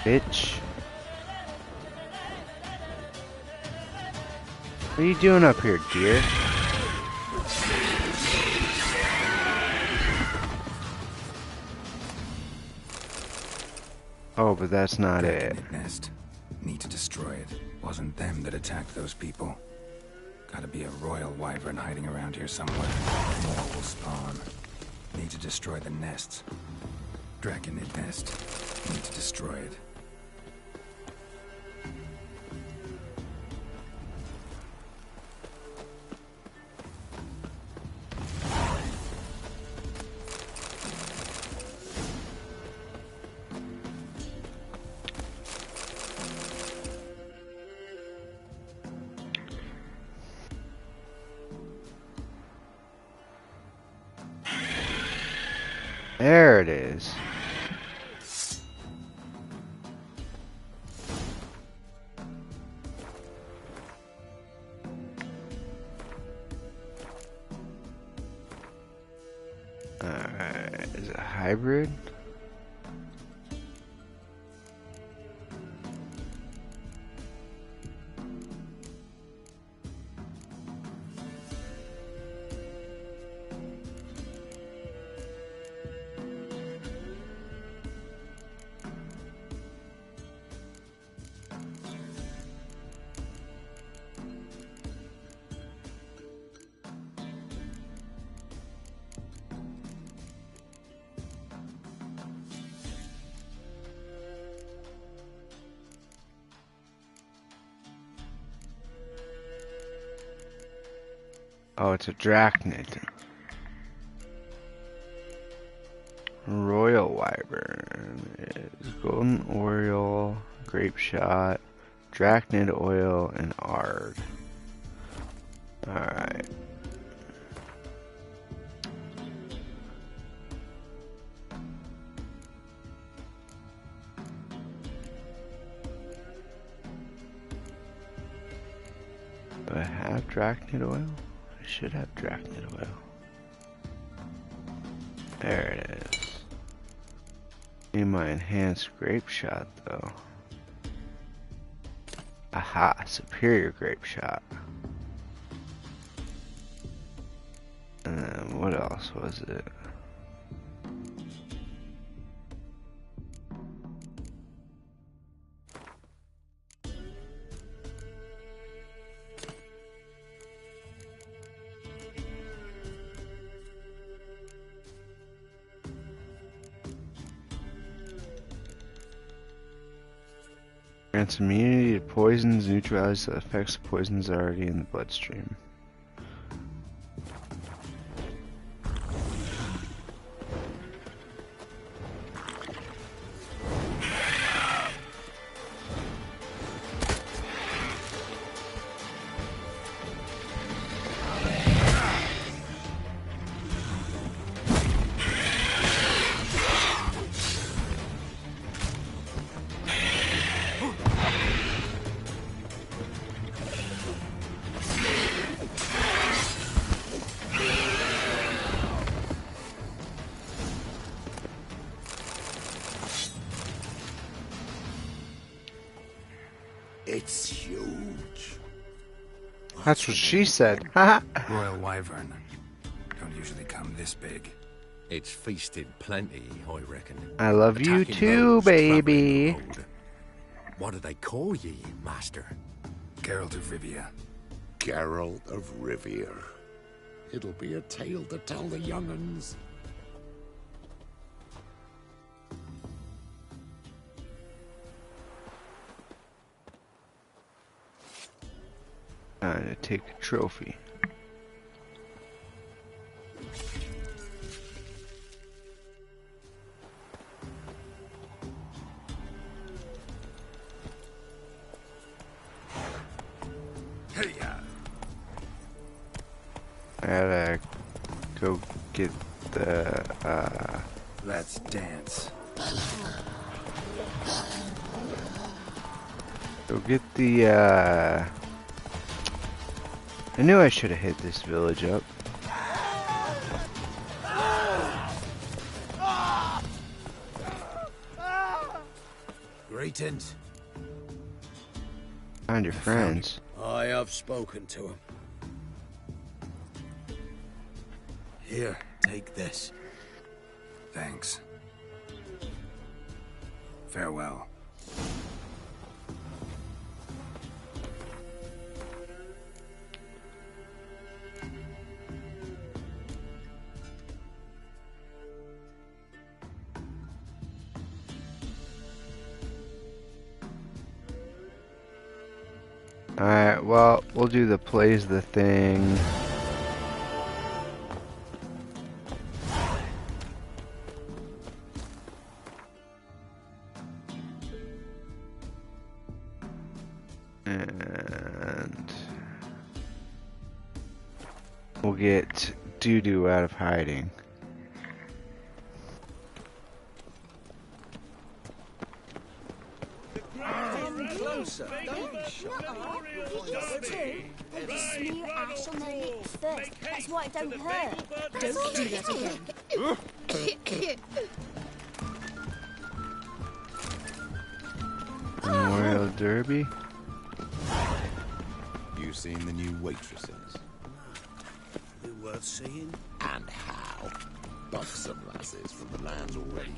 Speaker 1: Bitch. What are you doing up here, dear? Oh, but that's not it.
Speaker 2: Nest. Need to destroy it. Wasn't them that attacked those people. Gotta be a royal wyvern hiding around here somewhere. More will spawn. Need to destroy the nests. Draconid nest. Need to destroy it.
Speaker 1: There it is. Alright, is it hybrid? Oh, it's a Drachnid. Royal Wyvern is Golden Oriole, Grape Shot, Drachnid Oil, and Ard. Alright. Do I have Drachnid oil? I should have Drachnid oil. There it is. Need my enhanced grape shot though. Aha, superior grape shot. And then what else was it? Grants immunity to poisons, neutralizes the effects of poisons already in the bloodstream.
Speaker 8: It's huge.
Speaker 1: That's what she said. Haha.
Speaker 2: Royal Wyvern. Don't usually come this big.
Speaker 9: It's feasted plenty, I reckon.
Speaker 1: I love you
Speaker 9: Attacking
Speaker 1: too,
Speaker 9: those travelling the
Speaker 1: baby.
Speaker 9: road. What do they call ye, master?
Speaker 2: Geralt of Rivia.
Speaker 8: Geralt of Rivia. It'll be a tale to tell the young'uns.
Speaker 1: Time to take a trophy.
Speaker 2: Hey,
Speaker 1: I gotta go get the
Speaker 2: let's dance.
Speaker 1: go get the I knew I should have hit this village up.
Speaker 9: Greetings.
Speaker 1: Find your friends.
Speaker 9: I have spoken to him. Here, take this.
Speaker 2: Thanks. Farewell.
Speaker 1: Alright, well, we'll do the plays the thing. And we'll get Doo-Doo out of hiding.
Speaker 6: Closer. Don't be shy.
Speaker 10: Smear ash on their lips first. That's why it don't hurt. Don't do that again.
Speaker 1: Memorial Derby.
Speaker 11: You seen the new waitresses?
Speaker 6: They worth seeing?
Speaker 8: And how? Buxom lasses from the lands already.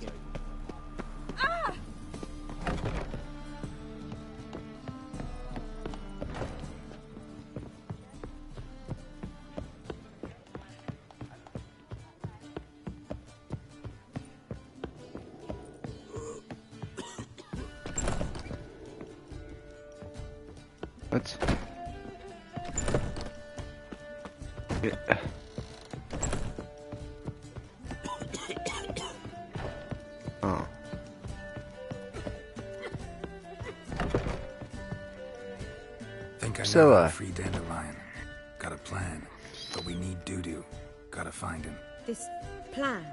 Speaker 1: What? Yeah. Oh.
Speaker 2: Think I know
Speaker 1: Priscilla.
Speaker 2: a free dandelion. Got a plan, but we need Dudu. Gotta find him.
Speaker 12: This plan?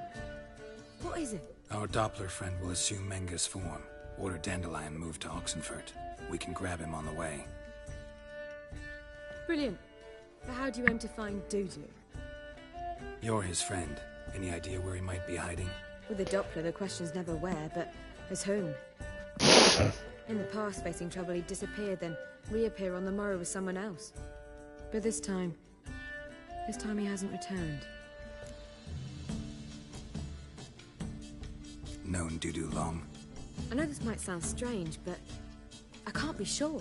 Speaker 12: What is it?
Speaker 2: Our Doppler friend will assume Menga's form. Order Dandelion move to Oxenfurt. We can grab him on the way.
Speaker 12: Brilliant. But how do you aim to find Dudu?
Speaker 2: You're his friend. Any idea where he might be hiding?
Speaker 12: With the Doppler, the question's never where, but as whom? In the past, facing trouble, he'd disappear, then reappear on the morrow with someone else. But this time he hasn't returned.
Speaker 2: Known Dudu long?
Speaker 12: I know this might sound strange, but I can't be sure.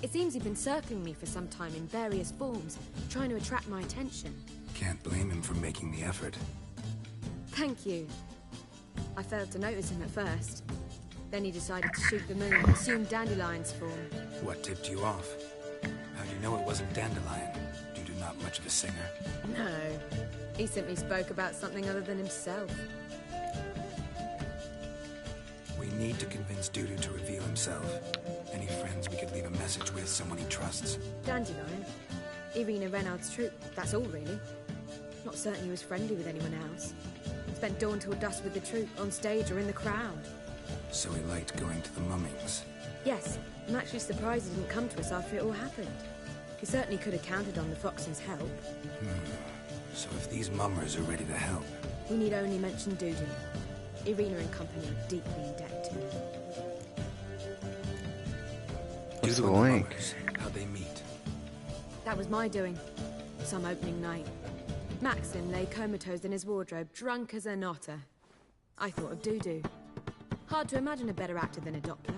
Speaker 12: It seems he'd been circling me for some time in various forms, trying to attract my attention.
Speaker 2: Can't blame him for making the effort.
Speaker 12: Thank you. I failed to notice him at first. Then he decided to shoot the moon, assume Dandelion's form.
Speaker 2: What tipped you off? How do you know it wasn't Dandelion? Dudu not much of a singer.
Speaker 12: No. He simply spoke about something other than himself.
Speaker 2: We need to convince Dudu to reveal himself. Any friends we could leave a message with, someone he trusts?
Speaker 12: Dandelion. Irina Renard's troupe, that's all really. Not certain he was friendly with anyone else. Spent dawn till dusk with the troupe, on stage or in the crowd.
Speaker 2: So he liked going to the mummings?
Speaker 12: Yes, I'm actually surprised he didn't come to us after it all happened. He certainly could have counted on the Fox's help.
Speaker 2: So if these mummers are ready to help...
Speaker 12: We need only mention Dudu. Irina and company are deeply in debt to him.
Speaker 1: What's the
Speaker 2: Dudu and the
Speaker 1: link?
Speaker 2: mummers, how'd they meet?
Speaker 12: That was my doing. Some opening night. Maxim lay comatose in his wardrobe, drunk as an otter. I thought of Dudu. Hard to imagine a better actor than a Doppler.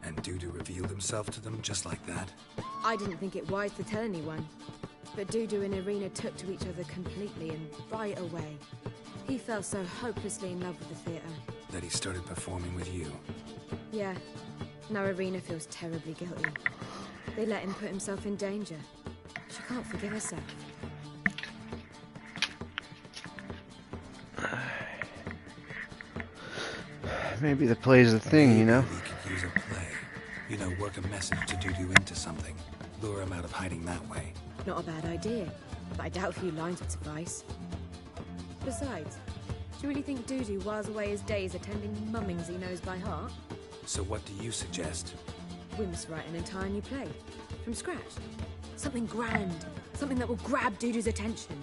Speaker 2: And Dudu revealed himself to them just like that?
Speaker 12: I didn't think it wise to tell anyone. But Dudu and Irina took to each other completely and right away. He fell so hopelessly in love with the theatre.
Speaker 2: That he started performing with you?
Speaker 12: Yeah. Now Irina feels terribly guilty. They let him put himself in danger. She can't forgive herself.
Speaker 1: Maybe the play's the thing, you know?
Speaker 2: We could use a play. You know, work a message to Dudu into something. Lure him out of hiding that way.
Speaker 12: Not a bad idea, but I doubt a few lines would suffice. Besides, do you really think Dudu whiles away his days attending mummings he knows by heart?
Speaker 2: So what do you suggest?
Speaker 12: We must write an entire new play. From scratch. Something grand. Something that will grab Dudu's attention.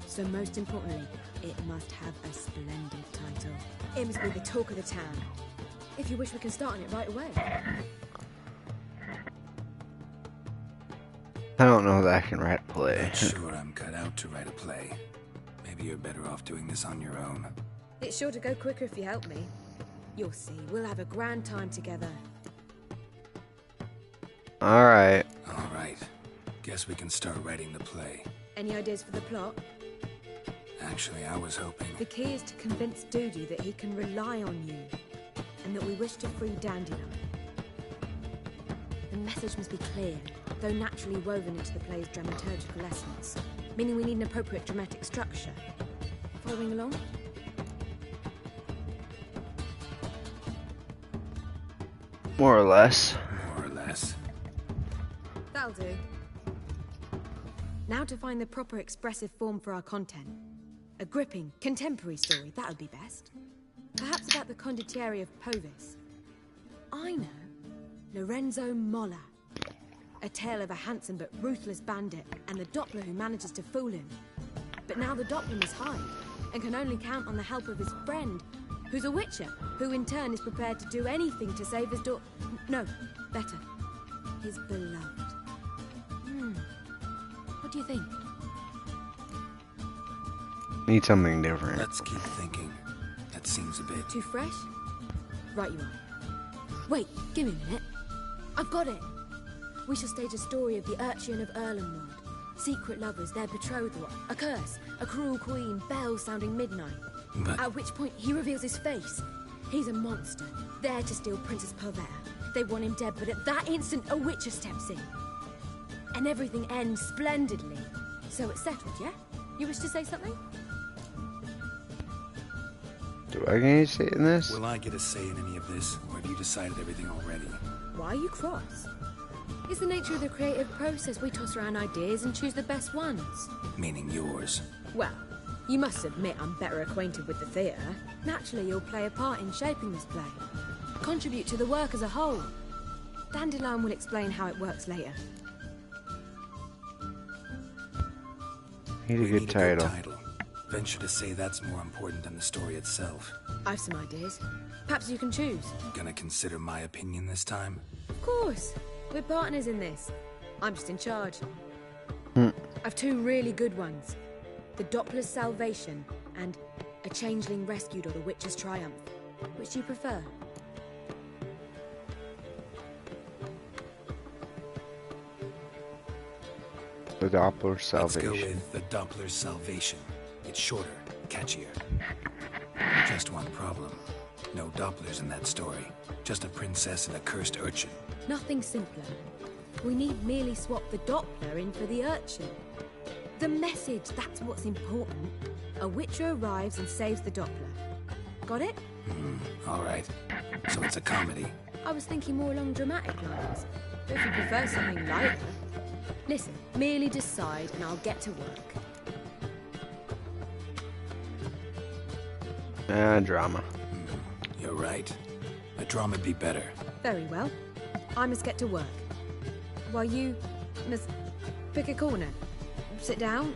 Speaker 12: So most importantly, it must have a splendid title. It must be the talk of the town. If you wish, we can start on it right away.
Speaker 1: I don't know that I can write a play.
Speaker 2: Not sure I'm cut out to write a play. Maybe you're better off doing this on your own.
Speaker 12: It's sure to go quicker if you help me. You'll see, we'll have a grand time together.
Speaker 1: Alright.
Speaker 2: Alright. Guess we can start writing the play.
Speaker 12: Any ideas for the plot?
Speaker 2: Actually, I was hoping...
Speaker 12: The key is to convince Dudu that he can rely on you, and that we wish to free Dandelion. The message must be clear, though naturally woven into the play's dramaturgical essence, meaning we need an appropriate dramatic structure. Following along?
Speaker 1: More or less.
Speaker 2: More or less.
Speaker 12: That'll do. Now to find the proper expressive form for our content. A gripping, contemporary story, that would be best. Perhaps about the condottieri of Povis. I know. Lorenzo Molla. A tale of a handsome but ruthless bandit and the Doppler who manages to fool him. But now the Doppler must hide and can only count on the help of his friend, who's a witcher, who in turn is prepared to do anything to save his no, better, his beloved. What do you think?
Speaker 1: Need something different.
Speaker 2: Let's keep thinking. That seems a bit...
Speaker 12: Too fresh? Right you are. Wait, give me a minute. I've got it. We shall stage a story of the Urchin of Erlenwald. Secret lovers, their betrothal, a curse, a cruel queen, bells sounding midnight.
Speaker 2: But...
Speaker 12: At which point he reveals his face. He's a monster, there to steal Princess Pavetta. They want him dead, but at that instant a witcher steps in. And everything ends splendidly. So it's settled, yeah? You wish to say something?
Speaker 1: Do I get any say in this?
Speaker 2: Will I get a say in any of this, or have you decided everything already?
Speaker 12: Why are you cross? It's the nature of the creative process. We toss around ideas and choose the best ones.
Speaker 2: Meaning yours.
Speaker 12: Well, you must admit I'm better acquainted with the theatre. Naturally, you'll play a part in shaping this play. Contribute to the work as a whole. Dandelion will explain how it works later.
Speaker 1: Need a good title.
Speaker 2: Venture to say that's more important than the story itself.
Speaker 12: I've some ideas. Perhaps you can choose.
Speaker 2: Gonna consider my opinion this time?
Speaker 12: Of course. We're partners in this. I'm just in charge. I've two really good ones. The Doppler's Salvation and A Changeling Rescued or The Witcher's Triumph. Which do you prefer?
Speaker 1: The Doppler's Salvation.
Speaker 2: Let's go with The Doppler's Salvation. It's shorter, catchier. Just one problem. No Dopplers in that story. Just a princess and a cursed urchin.
Speaker 12: Nothing simpler. We need merely swap the Doppler in for the urchin. The message, that's what's important. A Witcher arrives and saves the Doppler. Got it?
Speaker 2: All right. So it's a comedy.
Speaker 12: I was thinking more along dramatic lines. But if you prefer something lighter... Listen, merely decide and I'll get to work.
Speaker 1: Drama.
Speaker 2: You're right. A drama'd be better.
Speaker 12: Very well. I must get to work. While you must pick a corner. Sit down,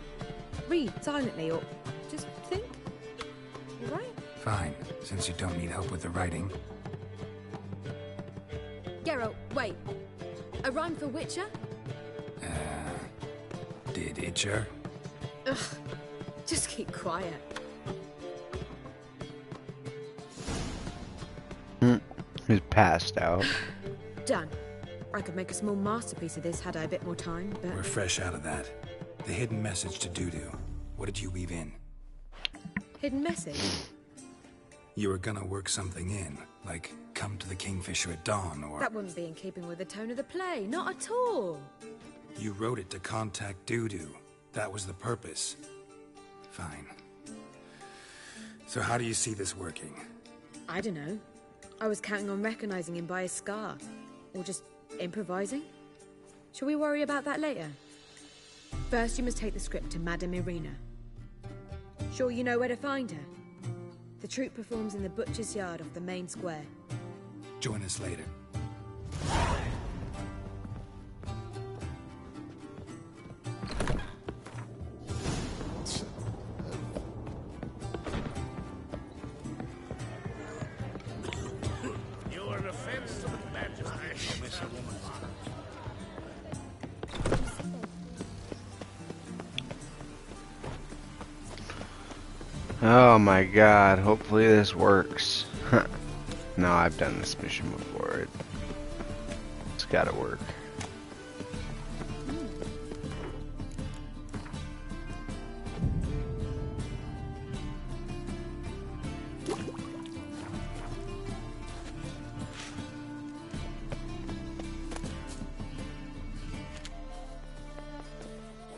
Speaker 12: read silently, or just think. You right?
Speaker 2: Fine, since you don't need help with the writing.
Speaker 12: Geralt, wait. A rhyme for Witcher?
Speaker 2: Did Itcher?
Speaker 12: Ugh. Just keep quiet.
Speaker 1: He's passed out.
Speaker 12: Done. I could make a small masterpiece of this had I a bit more time, but...
Speaker 2: We're fresh out of that. The hidden message to Dudu. What did you weave in?
Speaker 12: Hidden message?
Speaker 2: You were gonna work something in, like come to the Kingfisher at dawn, or...
Speaker 12: That wouldn't be in keeping with the tone of the play, not at all.
Speaker 2: You wrote it to contact Dudu. That was the purpose. Fine. So how do you see this working?
Speaker 12: I don't know. I was counting on recognizing him by his scar. Or just improvising. Shall we worry about that later? First, you must take the script to Madame Irina. Sure you know where to find her? The troupe performs in the butcher's yard off the main square.
Speaker 2: Join us later.
Speaker 6: You're an offense to the Majesty. Miss a woman.
Speaker 1: Oh my god, hopefully this works. No, I've done this mission before. It's gotta work.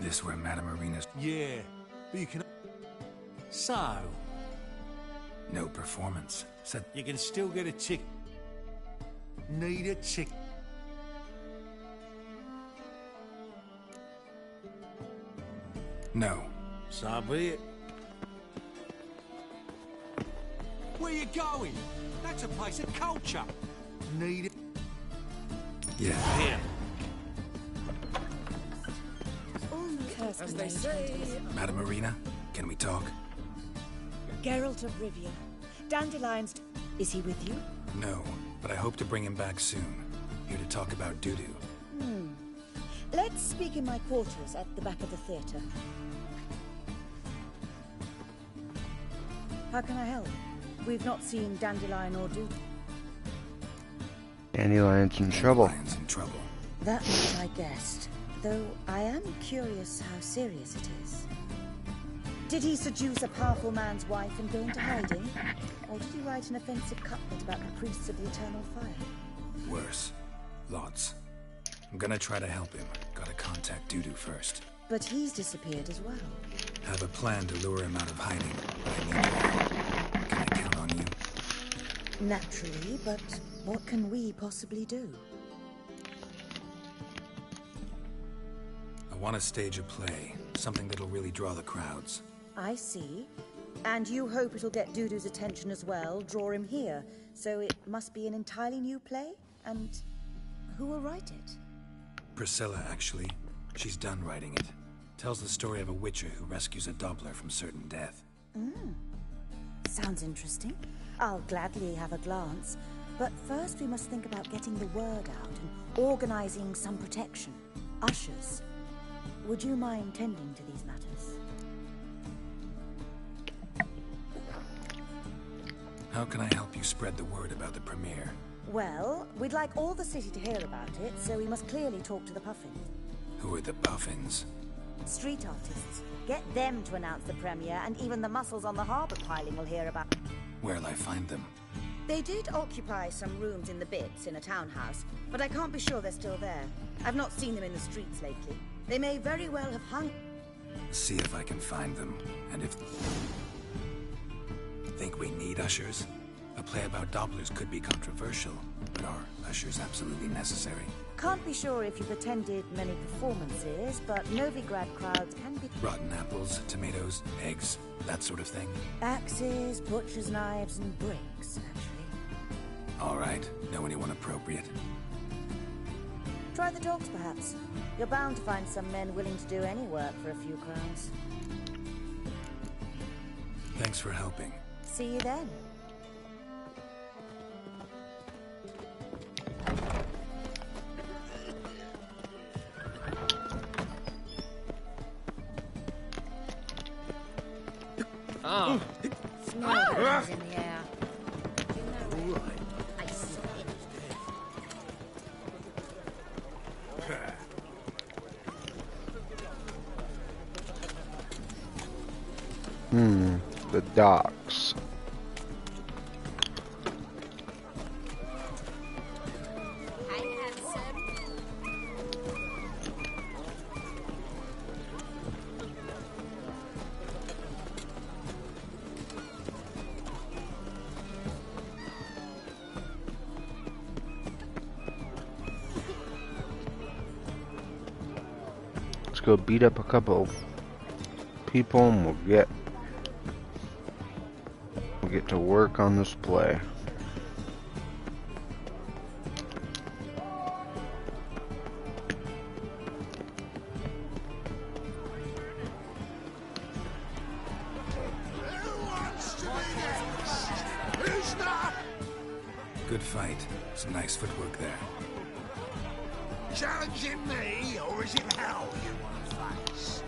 Speaker 2: This where Madame Irina's...
Speaker 9: Yeah, but you can... So,
Speaker 2: No performance. Said...
Speaker 9: you can still get a tick. Need a tick.
Speaker 2: No.
Speaker 9: So be it. Where you going? That's a place of culture. Need it.
Speaker 2: Yeah.
Speaker 9: Here.
Speaker 13: As they say,
Speaker 2: Madame Irina, can we talk?
Speaker 13: Geralt of Rivia. Dandelion's... Is he with you?
Speaker 2: No, but I hope to bring him back soon. Here to talk about Dudu.
Speaker 13: Let's speak in my quarters at the back of the theatre. How can I help? We've not seen Dandelion or Dudu.
Speaker 1: Dandelion's in trouble.
Speaker 2: Dandelions in trouble.
Speaker 13: That much I guessed. Though I am curious how serious it is. Did he seduce a powerful man's wife and go into hiding? Or did he write an offensive couplet about the priests of the eternal fire?
Speaker 2: Worse. Lots. I'm gonna try to help him. Gotta contact Dudu first.
Speaker 13: But he's disappeared as well.
Speaker 2: Have a plan to lure him out of hiding. I need your help. Can I count on you?
Speaker 13: Naturally, but what can we possibly do?
Speaker 2: want to stage a play. Something that'll really draw the crowds.
Speaker 13: I see. And you hope it'll get Dudu's attention as well, draw him here. So it must be an entirely new play? And who will write it?
Speaker 2: Priscilla, actually. She's done writing it. Tells the story of a witcher who rescues a Doppler from certain death.
Speaker 13: Sounds interesting. I'll gladly have a glance. But first we must think about getting the word out and organizing some protection. Ushers. Would you mind tending to these matters?
Speaker 2: How can I help you spread the word about the premiere?
Speaker 13: Well, we'd like all the city to hear about it, so we must clearly talk to the Puffins.
Speaker 2: Who are the Puffins?
Speaker 13: Street artists. Get them to announce the premiere, and even the muscles on the harbor piling will hear about it.
Speaker 2: Where'll I find them?
Speaker 13: They did occupy some rooms in the Bits in a townhouse, but I can't be sure they're still there. I've not seen them in the streets lately. They may very well have hung...
Speaker 2: See if I can find them, and if... Think we need ushers? A play about Dopplers could be controversial, but are ushers absolutely necessary?
Speaker 13: Can't be sure if you've attended many performances, but Novigrad crowds can be...
Speaker 2: Rotten apples, tomatoes, eggs, that sort of thing?
Speaker 13: Axes, butcher's knives, and bricks, actually.
Speaker 2: All right. Know anyone appropriate?
Speaker 13: Try the dogs, perhaps. You're bound to find some men willing to do any work for a few crowns.
Speaker 2: Thanks for helping.
Speaker 13: See you then.
Speaker 10: Oh. Snowballs in the air. I saw it.
Speaker 1: The docks.
Speaker 10: Hi, handsome.
Speaker 1: Let's go beat up a couple people and we'll get to work on this play.
Speaker 2: Good fight. Some nice footwork there.
Speaker 3: Challenging me, or is it hell you want to face?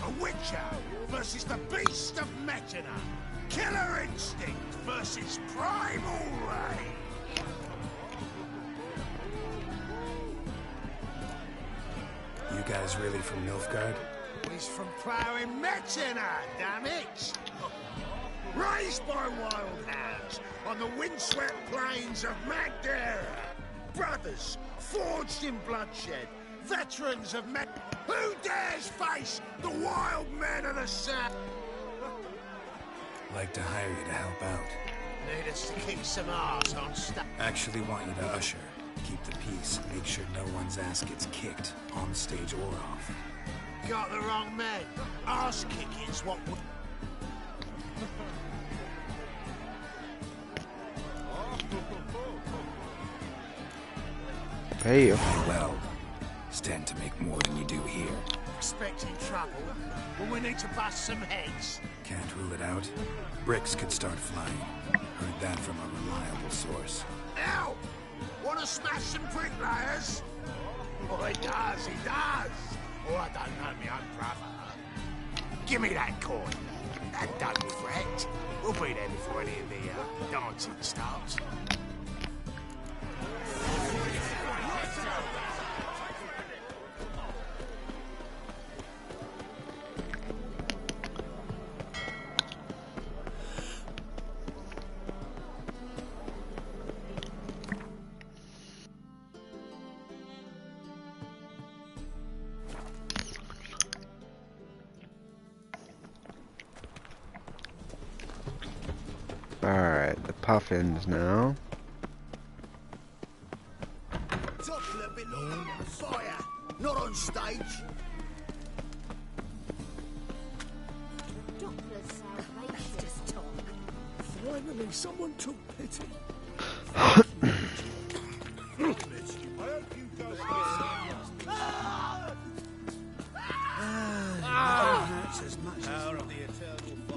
Speaker 3: A Witcher versus the Beast of Metina. Killer instinct versus primal rage.
Speaker 2: You guys really from Nilfgaard?
Speaker 3: He's from ploughing Metina, damn it! Raised by wild hounds on the windswept plains of Magdera. Brothers forged in bloodshed, veterans of Who dares face the wild men of the South?
Speaker 2: Like to hire you to help out.
Speaker 3: Need us to kick some ass on stuff.
Speaker 2: Actually want you to usher. Keep the peace. Make sure no one's ass gets kicked, on stage or off.
Speaker 3: Got the wrong men. Ass kicking's what we...
Speaker 1: Hey.
Speaker 2: Well, stand to make more than you do here.
Speaker 3: Expecting trouble, but we need to bust some heads.
Speaker 2: Can't rule it out. Bricks could start flying. Heard that from a reliable source.
Speaker 3: Ow! Want to smash some bricklayers? Oh, he does, he does. Oh, I don't know me own brother. Give me that coin. And don't fret. We'll be there before any of the dancing starts.
Speaker 1: Alright, the puffins now.
Speaker 3: Fire! Not on stage.
Speaker 10: Doppler's salvation.
Speaker 13: Just talk.
Speaker 6: Finally, someone took pity.
Speaker 3: Hurts as much power of the eternal fire.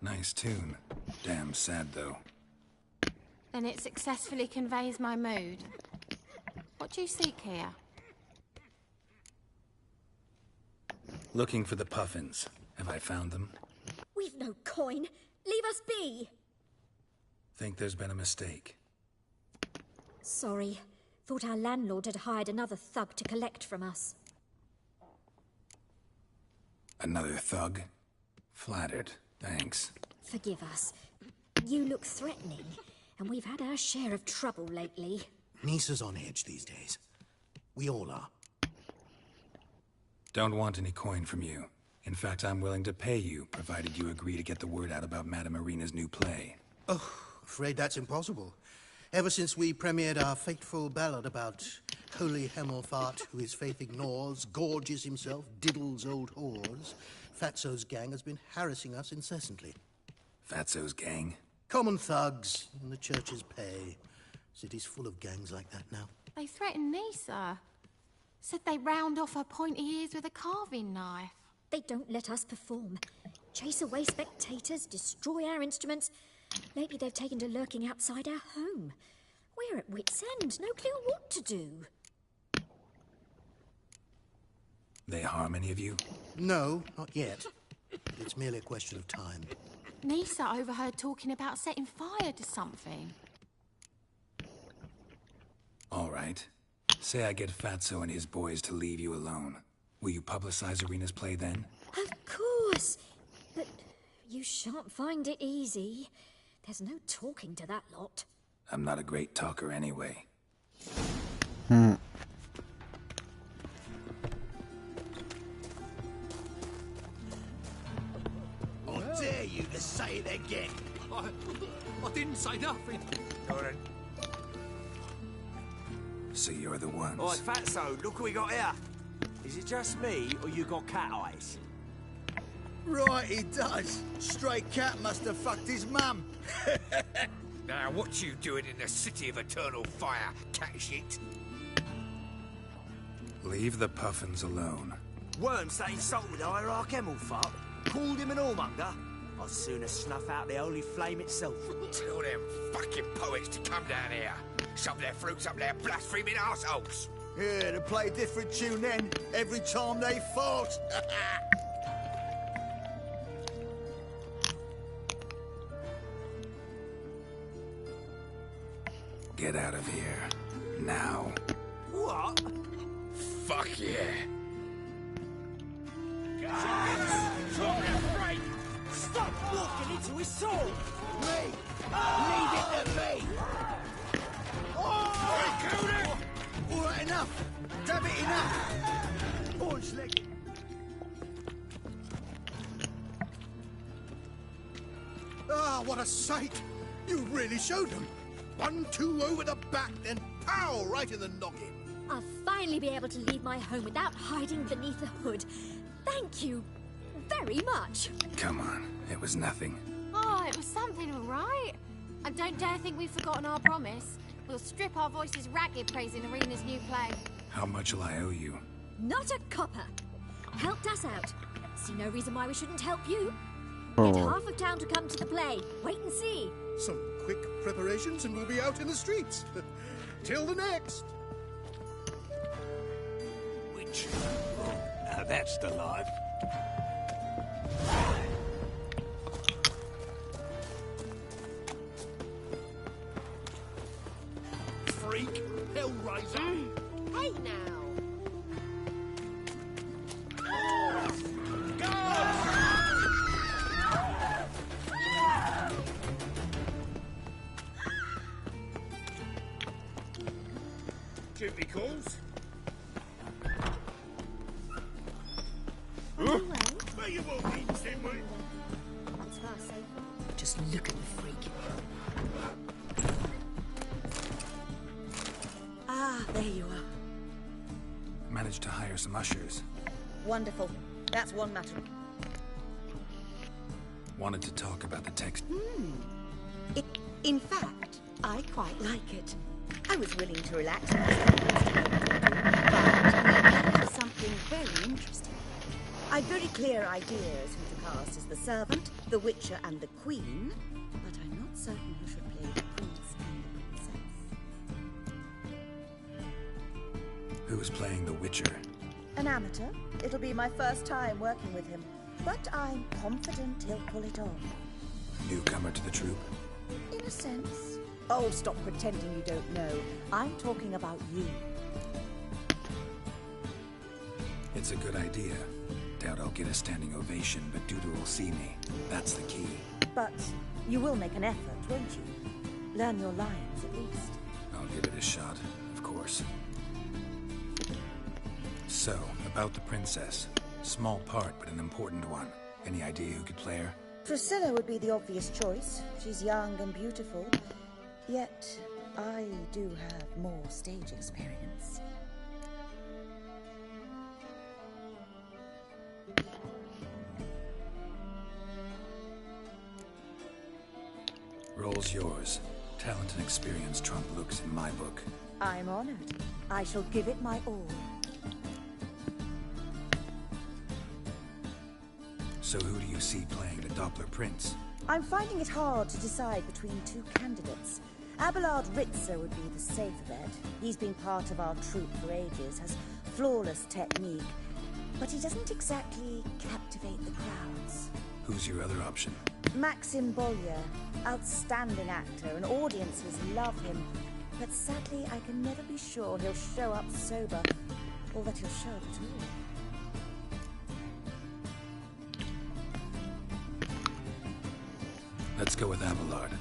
Speaker 2: Nice tune. Damn sad, though.
Speaker 14: Then it successfully conveys my mood. What do you seek here?
Speaker 2: Looking for the puffins. Have I found them?
Speaker 10: We've no coin. Leave us be.
Speaker 2: Think there's been a mistake.
Speaker 10: Sorry. Thought our landlord had hired another thug to collect from us.
Speaker 2: Another thug? Flattered. Thanks.
Speaker 10: Forgive us. You look threatening, and we've had our share of trouble lately.
Speaker 3: Nisa's on edge these days. We all are.
Speaker 2: Don't want any coin from you. In fact, I'm willing to pay you, provided you agree to get the word out about Madame Marina's new play.
Speaker 3: Oh, afraid that's impossible. Ever since we premiered our fateful ballad about Holy Hemelfart, who his faith ignores, gorges himself, diddles old whores, Fatso's gang has been harassing us incessantly.
Speaker 2: Fatso's gang?
Speaker 3: Common thugs in the church's pay. City's full of gangs like that now.
Speaker 14: They threatened Nisa. Said they round off her pointy ears with a carving knife.
Speaker 10: They don't let us perform. Chase away spectators, destroy our instruments. Lately they've taken to lurking outside our home. We're at wit's end, no clue what to do.
Speaker 2: They harm any of you?
Speaker 3: No, not yet. It's merely a question of time.
Speaker 14: Nisa overheard talking about setting fire to something.
Speaker 2: All right. Say I get Fatso and his boys to leave you alone. Will you publicize Arena's play then?
Speaker 10: Of course. But you shan't find it easy. There's no talking to that lot.
Speaker 2: I'm not a great talker anyway.
Speaker 3: I dare you to say it again.
Speaker 9: I didn't say nothing.
Speaker 2: So you're the ones.
Speaker 15: Oi, Fatso, look what we got here. Is it just me, or you got cat eyes?
Speaker 3: Right, he does. Stray cat must have fucked his mum.
Speaker 16: Now, what you doing in the city of eternal fire, cat shit?
Speaker 2: Leave the puffins alone.
Speaker 15: Worms that insulted Hierarch Hemelfart, called him an whoremonger. I'd sooner snuff out the holy flame itself.
Speaker 16: Tell them fucking poets to come down here. Shove their flutes up their blaspheming arseholes.
Speaker 3: Yeah, to play a different tune then, every time they fought.
Speaker 2: Get out of here. Now.
Speaker 15: What?
Speaker 16: Fuck yeah.
Speaker 15: Stop walking into his soul!
Speaker 3: Me! Leave it to me!
Speaker 16: Oh!
Speaker 3: All right, enough! Damn it, enough! Orange leg. Ah, what a sight! You really showed them. 1-2 over the back, then pow, right in the noggin.
Speaker 10: I'll finally be able to leave my home without hiding beneath the hood. Thank you very much.
Speaker 2: Come on, it was nothing.
Speaker 14: Oh, it was something, all right. And don't dare think we've forgotten our promise. We'll strip our voices ragged praising Arena's new play.
Speaker 2: How much will I owe you?
Speaker 10: Not a copper. Helped us out. See no reason why we shouldn't help you. Get half of town to come to the play. Wait and see.
Speaker 3: Some quick preparations and we'll be out in the streets. Till the next.
Speaker 16: Which? Now that's the life.
Speaker 3: Freak, Hellraiser.
Speaker 10: Hey now.
Speaker 16: Duty calls.
Speaker 10: Anyway.
Speaker 3: Where you walking, Simway?
Speaker 10: That's far safer. Just look at the freak.
Speaker 13: Ah, there you are.
Speaker 2: Managed to hire some ushers.
Speaker 13: Wonderful. That's one matter.
Speaker 2: Wanted to talk about the text.
Speaker 13: In fact, I quite like it. I was willing to relax myself, but I have something very interesting. I've very clear ideas who to cast as the servant, the witcher, and the queen, but I'm not certain who should play the prince and the princess.
Speaker 2: Who's playing the Witcher?
Speaker 13: An amateur. It'll be my first time working with him, but I'm confident he'll pull it off.
Speaker 2: Newcomer to the troupe?
Speaker 13: In a sense. Oh, stop pretending you don't know. I'm talking about you.
Speaker 2: It's a good idea. Doubt I'll get a standing ovation, but Dudu will see me. That's the key.
Speaker 13: But you will make an effort, won't you? Learn your lines, at least.
Speaker 2: I'll give it a shot, of course. So, about the princess. Small part, but an important one. Any idea who could play her?
Speaker 13: Priscilla would be the obvious choice. She's young and beautiful. Yet, I do have more stage experience.
Speaker 2: Role's yours. Talent and experience trump looks in my book.
Speaker 13: I'm honored. I shall give it my all.
Speaker 2: So who do you see playing the Doppler Prince?
Speaker 13: I'm finding it hard to decide between two candidates. Abelard Ritzer would be the safer bet. He's been part of our troupe for ages, has flawless technique, but he doesn't exactly captivate the crowds.
Speaker 2: Who's your other option?
Speaker 13: Maxim Bollier, outstanding actor, and audiences love him. But sadly, I can never be sure he'll show up sober, or that he'll show up at all.
Speaker 2: Let's go with Abelard.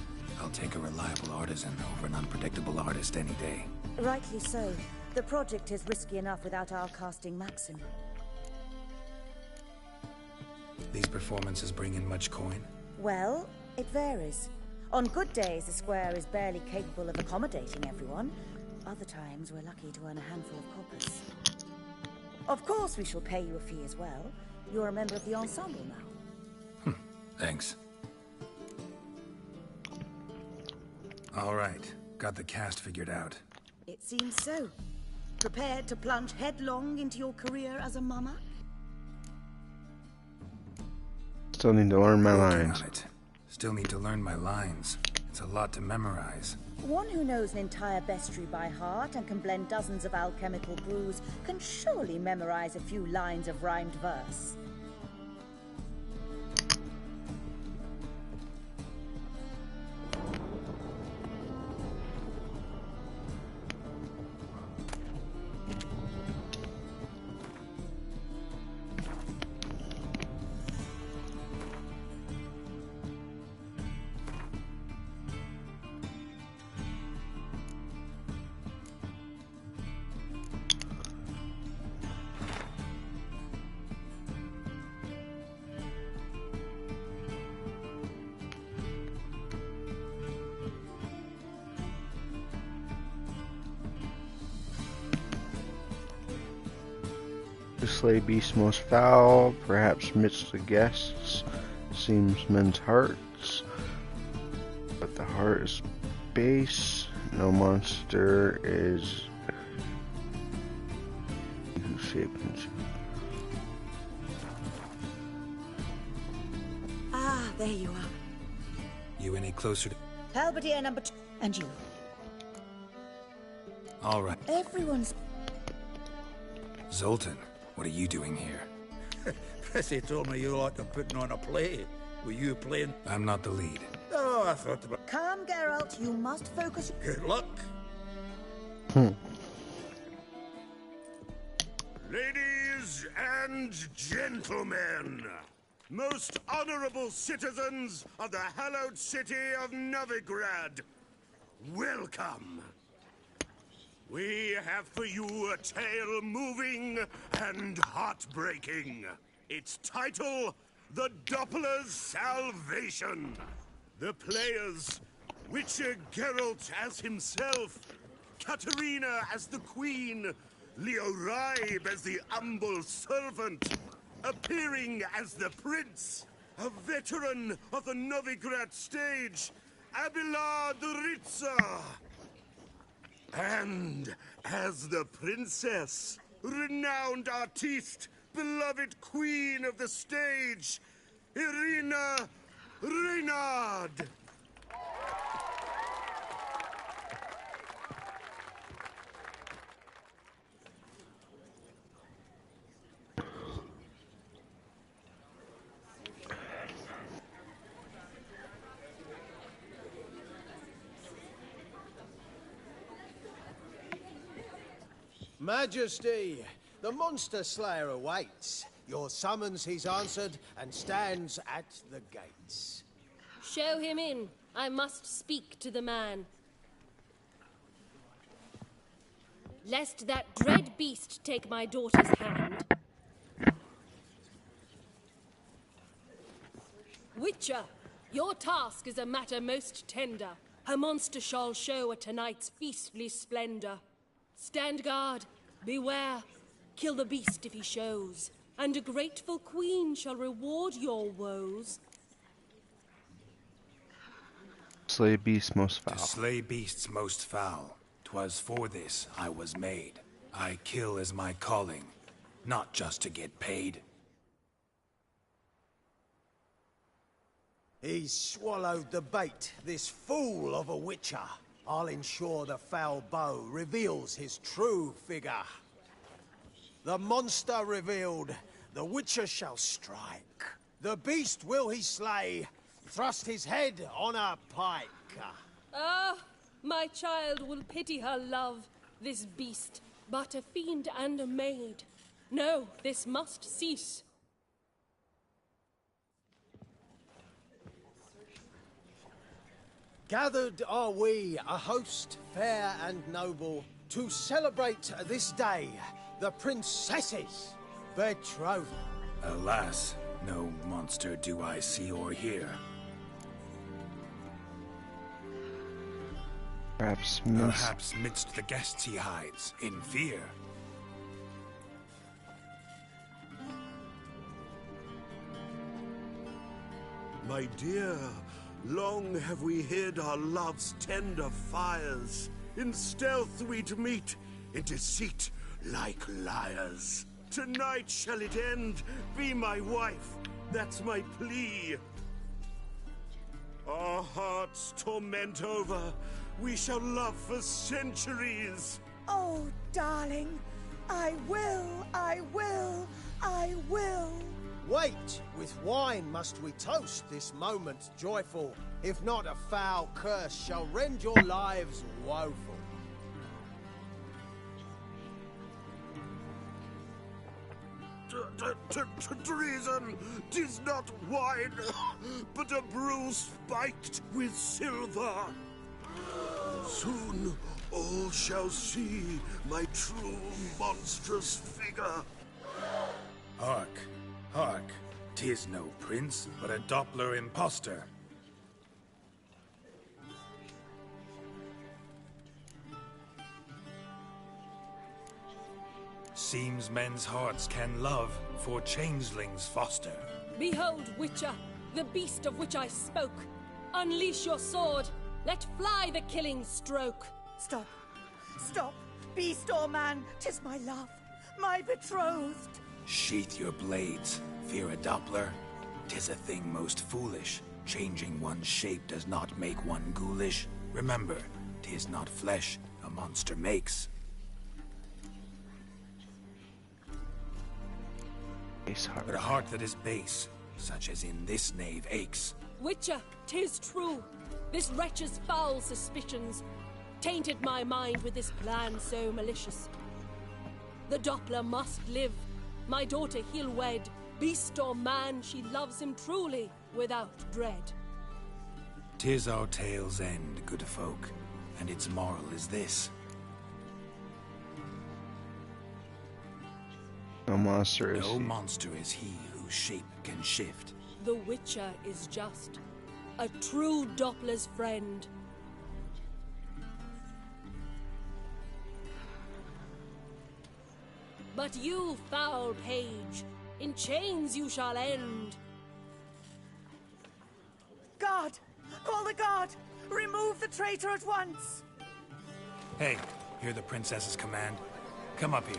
Speaker 2: I'll take a reliable artisan over an unpredictable artist any day.
Speaker 13: Rightly so. The project is risky enough without our casting Maxim.
Speaker 2: These performances bring in much coin?
Speaker 13: Well, it varies. On good days, the square is barely capable of accommodating everyone. Other times, we're lucky to earn a handful of coppers. Of course, we shall pay you a fee as well. You're a member of the ensemble now.
Speaker 2: Thanks. All right. Got the cast figured out.
Speaker 13: It seems so. Prepared to plunge headlong into your career as a monarch?
Speaker 1: Still need to learn my
Speaker 2: Working
Speaker 1: lines.
Speaker 2: on it. Still need to learn my lines. It's a lot to memorize.
Speaker 13: One who knows an entire bestiary by heart and can blend dozens of alchemical brews can surely memorize a few lines of rhymed verse.
Speaker 1: To slay beasts most foul, perhaps midst the guests, seems men's hearts. But the heart is base, no monster is who shapes.
Speaker 13: Ah, there you are.
Speaker 2: You any closer to...
Speaker 13: Halberdier number 2. And you.
Speaker 2: All right.
Speaker 13: Everyone's...
Speaker 2: Zoltan, what are you doing here?
Speaker 17: Prissy told me you liked putting on a play. Were you playing?
Speaker 2: I'm not the lead.
Speaker 17: Oh, I thought about...
Speaker 13: Calm, Geralt. You must focus.
Speaker 17: Good luck.
Speaker 3: Ladies and gentlemen, most honorable citizens of the hallowed city of Novigrad, welcome. We have for you a tale moving and heartbreaking. Its title, The Doppler's Salvation. The players, Witcher Geralt as himself, Katarina as the Queen, Leo Raib as the humble servant, appearing as the Prince, a veteran of the Novigrad stage, Abelard Ritza. And as the Princess, renowned artiste, beloved Queen of the stage, Irina Reynard.
Speaker 18: Majesty, the monster slayer awaits. Your summons he's answered and stands at the gates.
Speaker 19: Show him in. I must speak to the man. Lest that dread beast take my daughter's hand. Witcher, your task is a matter most tender. Her monster shall show at tonight's feastly splendor. Stand guard, beware, kill the beast if he shows, and a grateful queen shall reward your woes.
Speaker 1: Slay beasts most foul.
Speaker 2: To slay beasts most foul. 'Twas for this I was made. I kill as my calling, not just to get paid.
Speaker 18: He's swallowed the bait, this fool of a witcher. I'll ensure the foul bow reveals his true figure. The monster revealed, the witcher shall strike. The beast will he slay, thrust his head on a pike.
Speaker 19: Ah, my child will pity her love, this beast, but a fiend and a maid. No, this must cease.
Speaker 18: Gathered are we, a host fair and noble, to celebrate this day, the princess's betrothal.
Speaker 2: Alas, no monster do I see or hear.
Speaker 1: Perhaps
Speaker 2: midst the guests he hides, in fear.
Speaker 3: My dear, long have we hid our love's tender fires. In stealth we'd meet, in deceit like liars. Tonight shall it end, be my wife, that's my plea. Our hearts torment over, we shall love for centuries.
Speaker 13: Oh, darling, I will, I will, I will.
Speaker 18: Wait, with wine must we toast this moment joyful. If not, a foul curse shall rend your lives woeful.
Speaker 3: Treason! 'Tis not wine, but a brew spiked with silver. Soon all shall see my true monstrous figure.
Speaker 2: Hark, hark, 'tis no prince, but a Doppler impostor. Seems men's hearts can love, for changelings foster.
Speaker 19: Behold, Witcher, the beast of which I spoke. Unleash your sword. Let fly the killing stroke.
Speaker 13: Stop. Stop. Beast or man, 'tis my love, my betrothed.
Speaker 2: Sheath your blades, fear a Doppler. 'Tis a thing most foolish. Changing one's shape does not make one ghoulish. Remember, 'tis not flesh a monster makes. But a heart that is base, such as in this knave aches.
Speaker 19: Witcher, 'tis true. This wretch's foul suspicions tainted my mind with this plan so malicious. The Doppler must live. My daughter he'll wed. Beast or man, she loves him truly, without dread.
Speaker 2: 'Tis our tale's end, good folk, and its moral is this.
Speaker 1: No monster is
Speaker 2: No
Speaker 1: he.
Speaker 2: monster is he whose shape can shift.
Speaker 19: The Witcher is just a true Doppler's friend. But you, foul page, in chains you shall end.
Speaker 20: Guard! Call the guard! Remove the traitor at once!
Speaker 2: Hey, hear the princess's command? Come up here.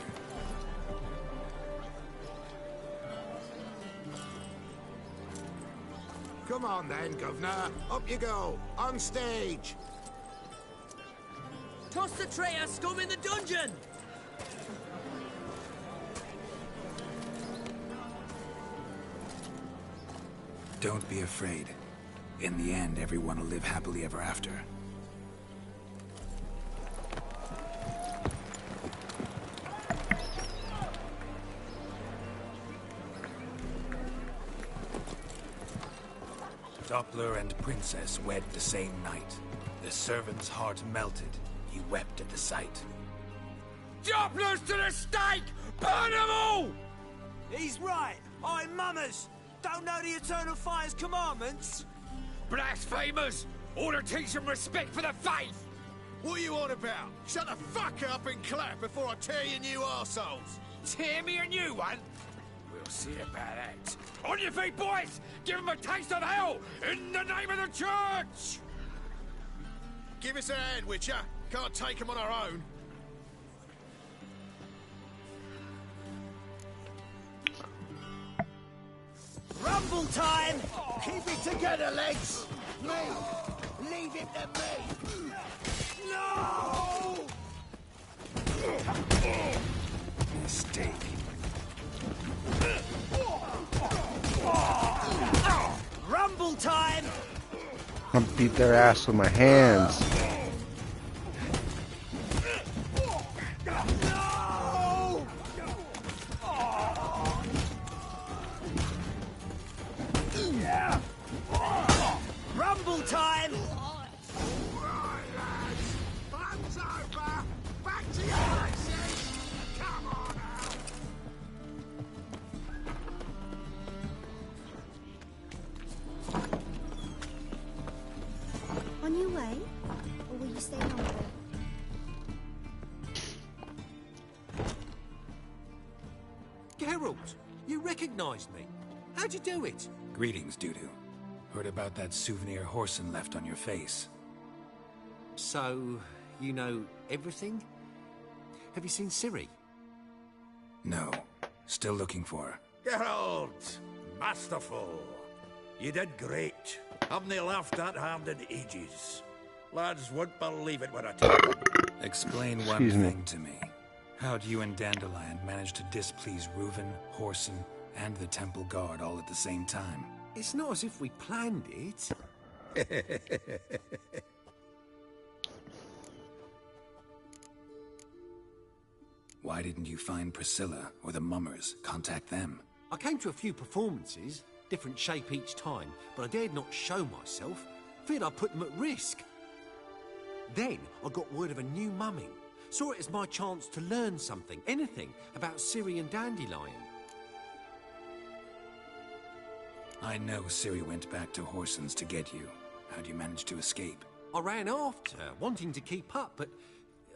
Speaker 3: Come on then, Governor. Up you go. On stage.
Speaker 20: Toss the traitor scum in the dungeon!
Speaker 2: Don't be afraid. In the end, everyone will live happily ever after. Doppler and Princess wed the same night. The servant's heart melted. He wept at the sight.
Speaker 16: Dopplers to the stake! Burn them all!
Speaker 18: He's right. I'm mummers. Don't know the Eternal Fire's commandments?
Speaker 16: Blasphemers! Order teach them respect for the faith!
Speaker 3: What are you on about? Shut the fuck up and clap before I tear you new arseholes!
Speaker 16: Tear me a new one? We'll see about that. On your feet, boys! Give them a taste of hell in the name of the church!
Speaker 3: Give us a hand, Witcher. Can't take them on our own.
Speaker 18: Rumble time! Keep it together, legs! Me! Leave it to me! No!
Speaker 2: Mistake.
Speaker 18: Rumble time!
Speaker 1: I'll beat their ass with my hands.
Speaker 18: Rumble time!
Speaker 3: Right, lads. Fun's over. Back to your places. Come on now.
Speaker 10: On your way? Or will you stay longer?
Speaker 9: Geralt, you recognized me. How'd you do it?
Speaker 2: Greetings, Dudu. Heard about that souvenir Horson left on your face.
Speaker 9: So, you know everything? Have you seen Ciri?
Speaker 2: No. Still looking for her.
Speaker 17: Geralt! Masterful. You did great. Haven't they laughed that hard in ages? Lads won't believe it when I tell you.
Speaker 2: Explain one thing to me. How do you and Dandelion manage to displease Reuven, Horson, and the Temple Guard all at the same time?
Speaker 9: It's not as if we planned it.
Speaker 2: Why didn't you find Priscilla or the Mummers? Contact them.
Speaker 9: I came to a few performances, different shape each time, but I dared not show myself. Feared I'd put them at risk. Then I got word of a new mumming. Saw it as my chance to learn something, anything, about Ciri and Dandelion.
Speaker 2: I know Ciri went back to Horson's to get you. How'd you manage to escape?
Speaker 9: I ran after her, wanting to keep up, but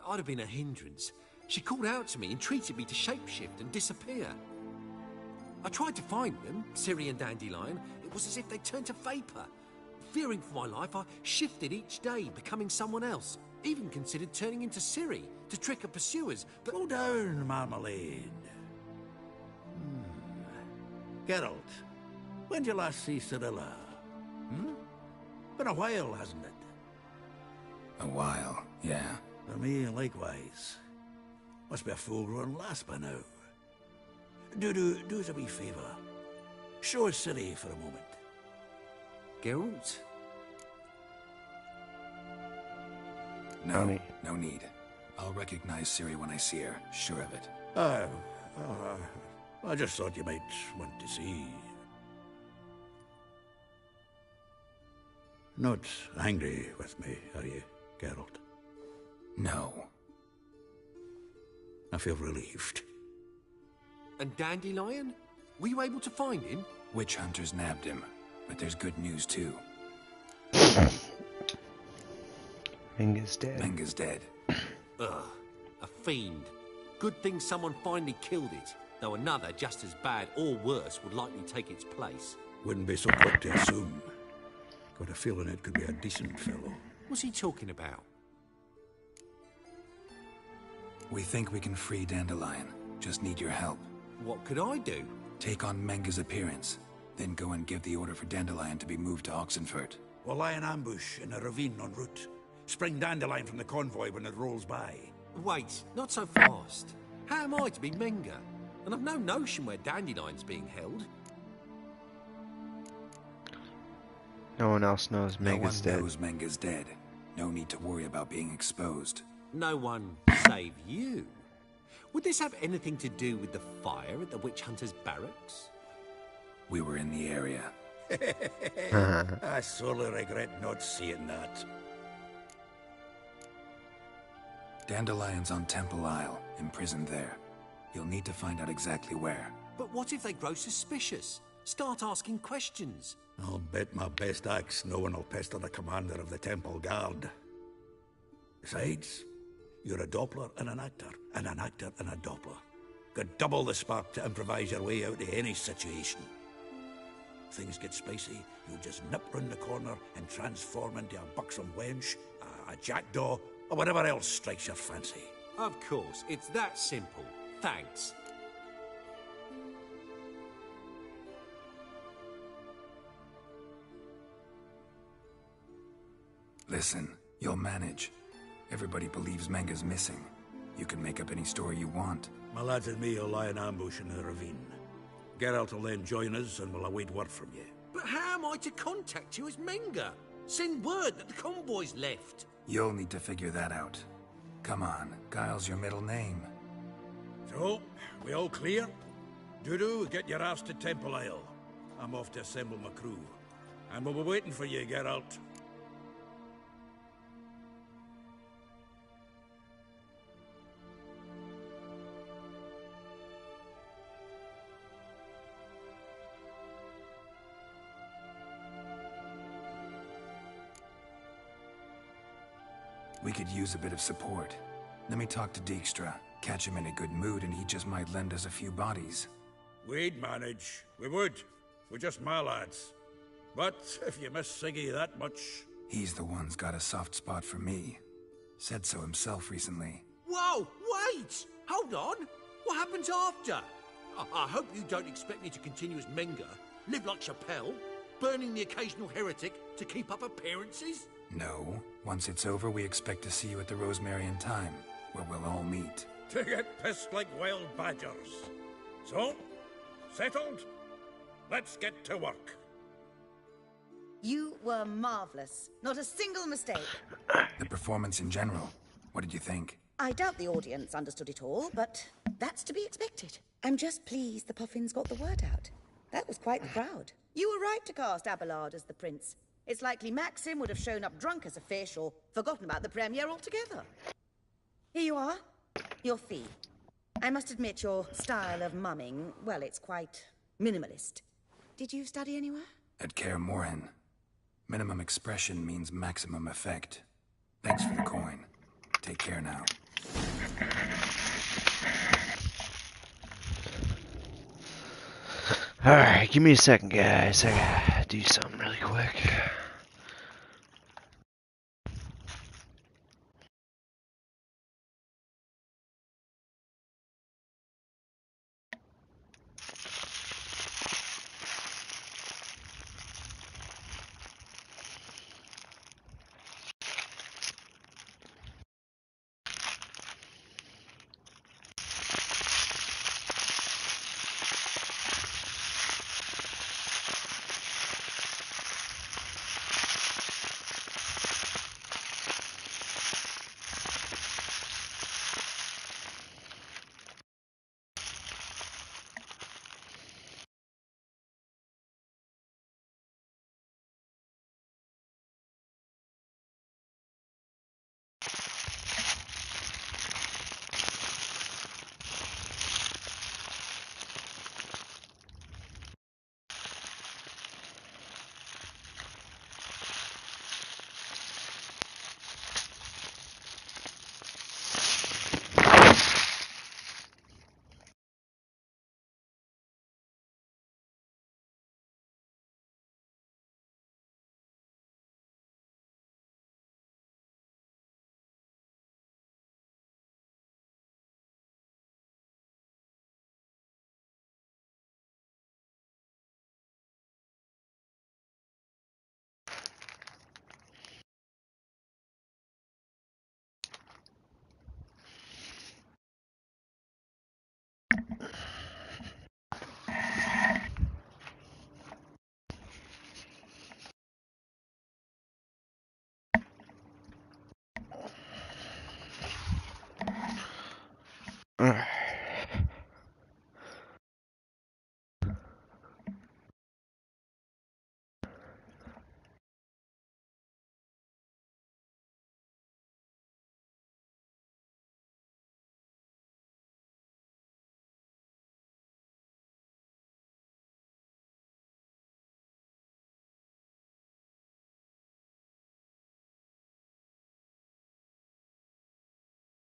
Speaker 9: I'd have been a hindrance. She called out to me, entreated me to shapeshift and disappear. I tried to find them, Ciri and Dandelion. It was as if they turned to vapor. Fearing for my life, I shifted each day, becoming someone else. Even considered turning into Ciri to trick her pursuers, but...
Speaker 17: Slow down, Marmalade. Geralt, when did you last see Cirilla? Been a while, hasn't it?
Speaker 2: A while, yeah.
Speaker 17: For me, likewise. Must be a full-grown lass by now. Do us a wee favour. Show us Ciri for a moment.
Speaker 9: Geralt?
Speaker 2: No, no need. I'll recognize Ciri when I see her, sure of it.
Speaker 17: I just thought you might want to see. Not angry with me, are you, Geralt?
Speaker 2: No.
Speaker 17: I feel relieved.
Speaker 9: And Dandelion? Were you able to find him?
Speaker 2: Witch hunters nabbed him, but there's good news too.
Speaker 1: Menga's dead.
Speaker 2: Menga's dead.
Speaker 9: Ugh, a fiend. Good thing someone finally killed it, though another just as bad or worse would likely take its place.
Speaker 17: Wouldn't be so quick to assume. Got a feeling it could be a decent fellow.
Speaker 9: What's he talking about?
Speaker 2: We think we can free Dandelion. Just need your help.
Speaker 9: What could I do?
Speaker 2: Take on Menga's appearance, then go and give the order for Dandelion to be moved to Oxenfurt.
Speaker 17: We'll lie in ambush in a ravine en route. Spring Dandelion from the convoy when it rolls by.
Speaker 9: Wait, not so fast. How am I to be Menga? And I've no notion where Dandelion's being held.
Speaker 1: No one else knows Menga's dead.
Speaker 2: No one knows Menga's dead. No need to worry about being exposed.
Speaker 9: No one save you. Would this have anything to do with the fire at the witch hunters' barracks?
Speaker 2: We were in the area.
Speaker 17: I sorely regret not seeing that.
Speaker 2: Dandelion's on Temple Isle, imprisoned there. You'll need to find out exactly where.
Speaker 9: But what if they grow suspicious? Start asking questions.
Speaker 17: I'll bet my best axe no one will pester the commander of the Temple Guard. Besides, you're a Doppler and an actor and a Doppler. Got double the spark to improvise your way out of any situation. If things get spicy, you'll just nip round the corner and transform into a buxom wench, a jackdaw, or whatever else strikes your fancy.
Speaker 9: Of course, it's that simple. Thanks.
Speaker 2: Listen, you'll manage. Everybody believes Menga's missing. You can make up any story you want.
Speaker 17: My lads and me will lie in ambush in the ravine. Geralt will then join us and we'll await word from you.
Speaker 9: But how am I to contact you as Menga? Send word that the convoy's left.
Speaker 2: You'll need to figure that out. Come on, Guile's your middle name.
Speaker 17: So, we all clear? Dudu, get your ass to Temple Isle. I'm off to assemble my crew. And we'll be waiting for you, Geralt.
Speaker 2: We could use a bit of support. Let me talk to Dijkstra. Catch him in a good mood and he just might lend us a few bodies.
Speaker 17: We'd manage. We would. We're just my lads. But if you miss Siggy that much...
Speaker 2: He's the one's got a soft spot for me. Said so himself recently.
Speaker 9: Whoa, wait! Hold on! What happens after? I hope you don't expect me to continue as Menga, live like Chappelle, burning the occasional heretic to keep up appearances?
Speaker 2: No. Once it's over, we expect to see you at the Rosemary in Time, where we'll all meet.
Speaker 17: To get pissed like wild badgers. So, settled? Let's get to work.
Speaker 13: You were marvelous. Not a single mistake.
Speaker 2: The performance in general, what did you think?
Speaker 13: I doubt the audience understood it all, but that's to be expected. I'm just pleased the Puffins got the word out. That was quite the crowd. You were right to cast Abelard as the prince. It's likely Maxim would have shown up drunk as a fish or forgotten about the premiere altogether. Here you are. Your fee. I must admit your style of mumming, well, it's quite minimalist. Did you study anywhere?
Speaker 2: At Kaer Morhen. Minimum expression means maximum effect. Thanks for the coin. Take care now.
Speaker 1: Alright, give me a second, guys. I gotta do something really quick.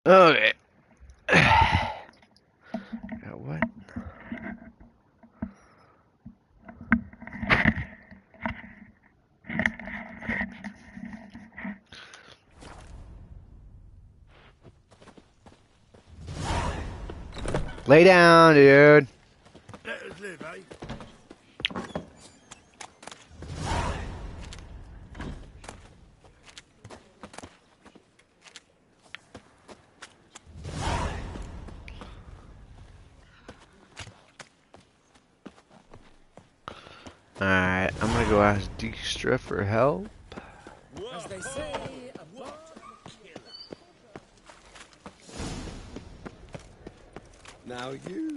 Speaker 1: Okay. What? Lay down, dude.
Speaker 3: Let us live, eh?
Speaker 1: Alright, I'm gonna go ask Dijkstra for help.
Speaker 19: As they say,
Speaker 9: now you.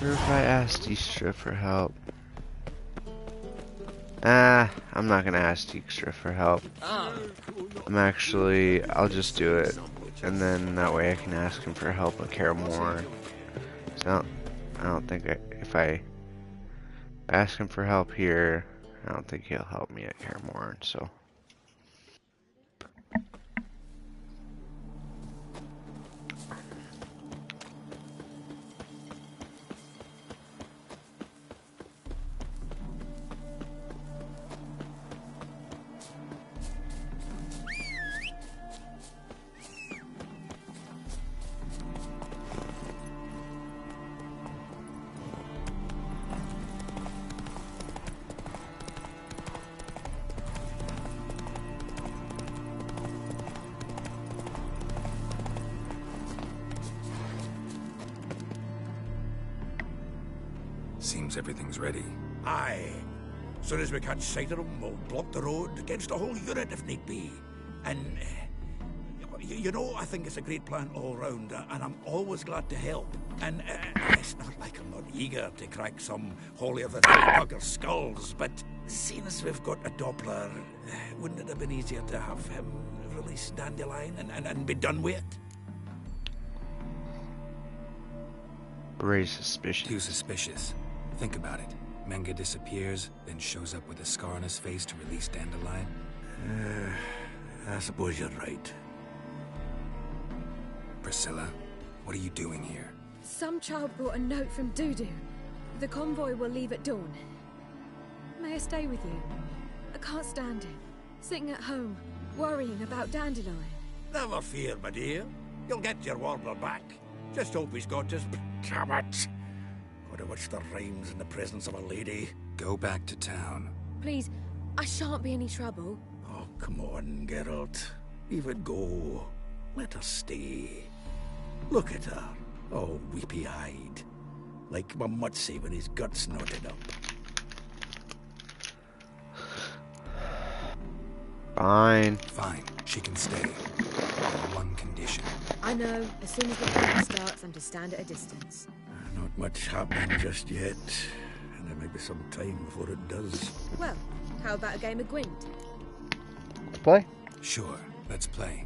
Speaker 1: Or if I ask Dijkstra for help. I'm not gonna ask Dijkstra for help. I'll just do it. And then that way I can ask him for help with Kaer Morhen. So, I don't think if I ask him for help here, I don't think he'll help me at Kaer Morhen, so.
Speaker 2: Seems everything's ready.
Speaker 17: Aye. Soon as we catch sight of them, we'll block the road against the whole unit if need be. And, you know, I think it's a great plan all round, and I'm always glad to help. And it's not like I'm not eager to crack some holier-than-thou bugger's skulls, but seeing as we've got a Doppler, wouldn't it have been easier to have him release Dandelion and be done with it?
Speaker 1: Raise suspicion.
Speaker 2: Too suspicious. Think about it. Menga disappears, then shows up with a scar on his face to release Dandelion.
Speaker 17: I suppose you're right.
Speaker 2: Priscilla, what are you doing here?
Speaker 12: Some child brought a note from Dudu. The convoy will leave at dawn. May I stay with you? I can't stand it. Sitting at home, worrying about Dandelion.
Speaker 17: Never fear, my dear. You'll get your warbler back. Just hope he's got his... Damn it! Gotta watch the rhymes in the presence of a lady.
Speaker 2: Go back to town.
Speaker 12: Please, I shan't be any trouble.
Speaker 17: Oh, come on, Geralt. Leave it go. Let her stay. Look at her, all weepy-eyed. Like my Mutsy when his guts knotted up.
Speaker 1: Fine.
Speaker 2: Fine. She can stay. On one condition.
Speaker 12: I know. As soon as the fight starts, I'm to stand at a distance.
Speaker 17: Not much happening just yet. And there may be some time before it does.
Speaker 12: Well, how about a game of Gwent?
Speaker 1: Play?
Speaker 2: Sure. Let's play.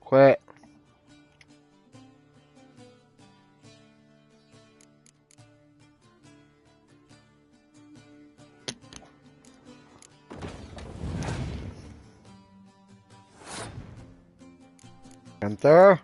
Speaker 1: Quit. Gunther?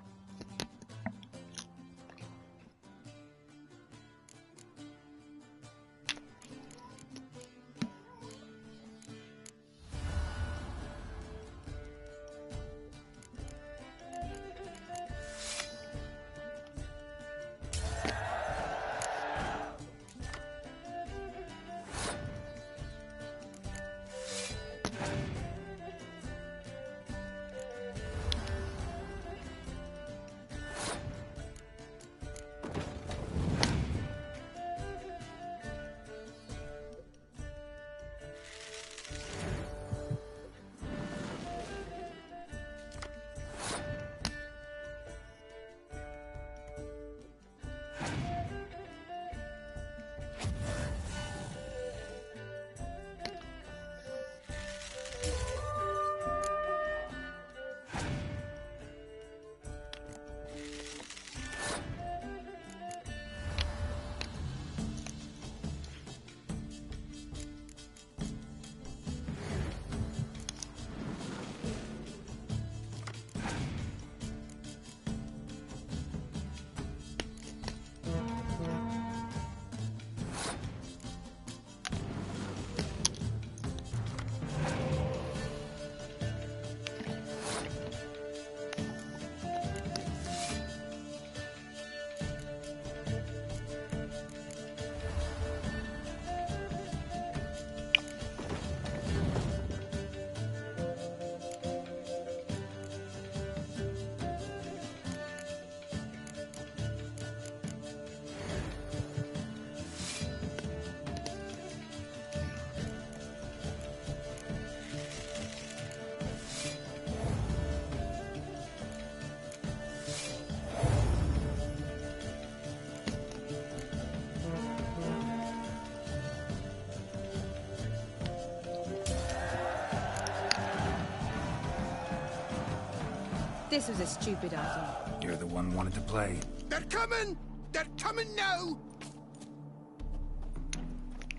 Speaker 12: This was a stupid idea.
Speaker 2: You're the one wanted to play.
Speaker 3: They're coming! They're coming now!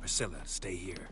Speaker 2: Priscilla, stay here.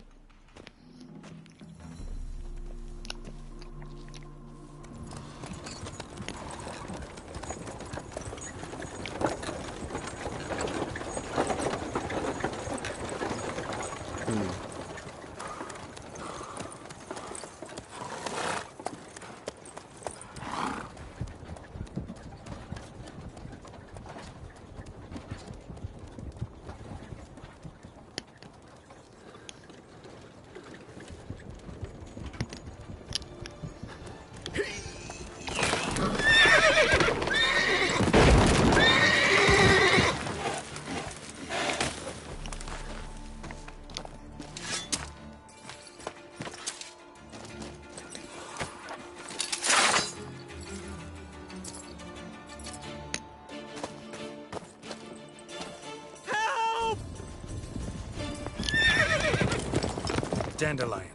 Speaker 2: Dandelion.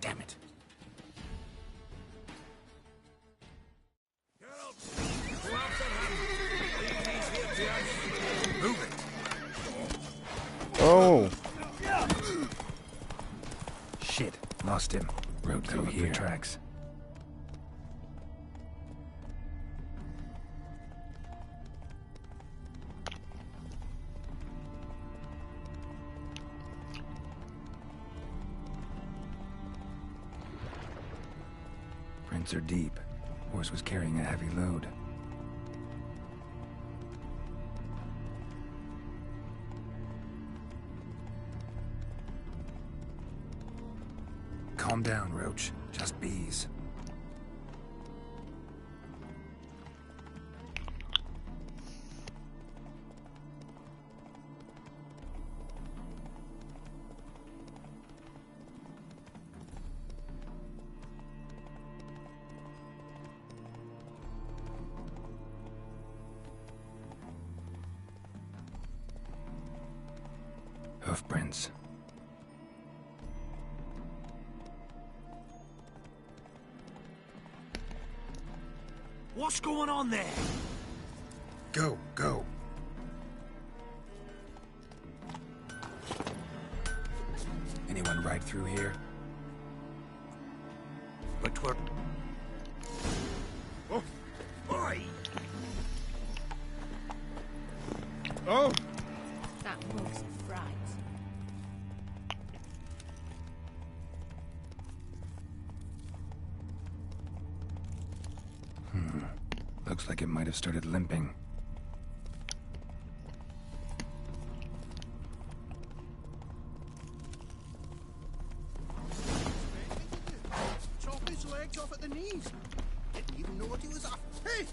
Speaker 2: Damn it. Move it.
Speaker 1: Oh.
Speaker 2: Shit. Lost him. Road through here. Tracks. Prints are deep. Horse was carrying a heavy load. Calm down, Roach. Just bees. Hoofprints.
Speaker 15: What's going on there?
Speaker 2: Go, go. Anyone ride through here?
Speaker 15: But we're...
Speaker 3: Oh, boy! Oh!
Speaker 14: That was a fright.
Speaker 2: Looks like it might have started limping.
Speaker 3: Chop his legs off at the knees. Didn't even know what he was after. Hey!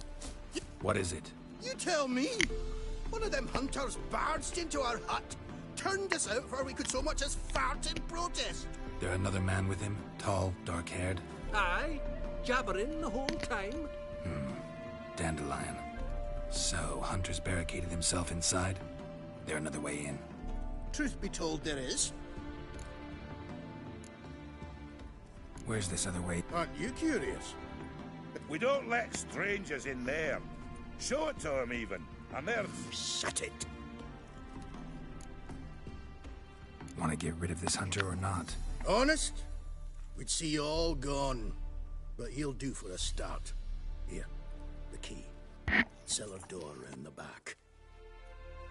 Speaker 2: What is it?
Speaker 3: You tell me! One of them hunters barged into our hut, turned us out before we could so much as fart in protest.
Speaker 2: There another man with him? Tall, dark-haired?
Speaker 9: Aye, jabbering the whole time.
Speaker 2: Dandelion. So, Hunter's barricaded himself inside? There another way in?
Speaker 3: Truth be told, there is.
Speaker 2: Where's this other way?
Speaker 3: Aren't you curious?
Speaker 16: We don't let strangers in there. Show it to them, even. And they're...
Speaker 3: Shut it!
Speaker 2: Want to get rid of this Hunter or not?
Speaker 3: Honest? We'd see you all gone. But he'll do for a start. Here, the key. Cellar door round the back.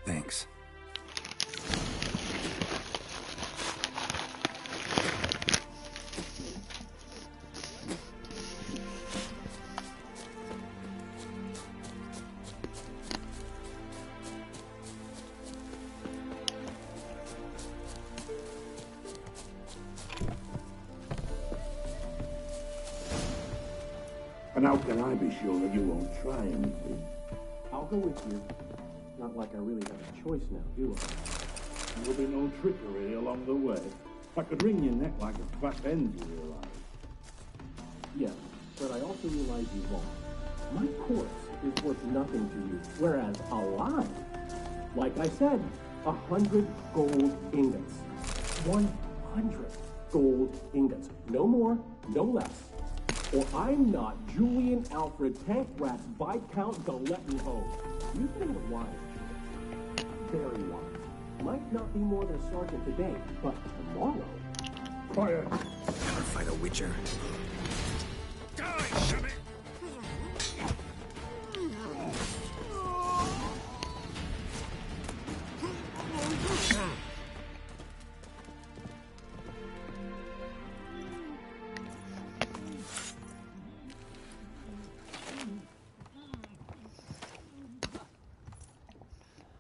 Speaker 2: Thanks.
Speaker 21: And how can I be sure that you won't try anything?
Speaker 22: I'll go with you. Not like I really have a choice now, do I?
Speaker 21: There'll be no trickery along the way. I could wring your neck like a fat end, you realize.
Speaker 22: Yes, but I also realize you won't. My corpse is worth nothing to you, whereas alive, like I said, 100 gold ingots. 100 gold ingots. No more, no less. or I'm not Julian Alfred Tank Rat Viscount Galettenholm. You've been wise, very wise. Might not be more than sergeant today, but tomorrow.
Speaker 21: Quiet.
Speaker 2: Never fight a Witcher.
Speaker 3: Die, Summit!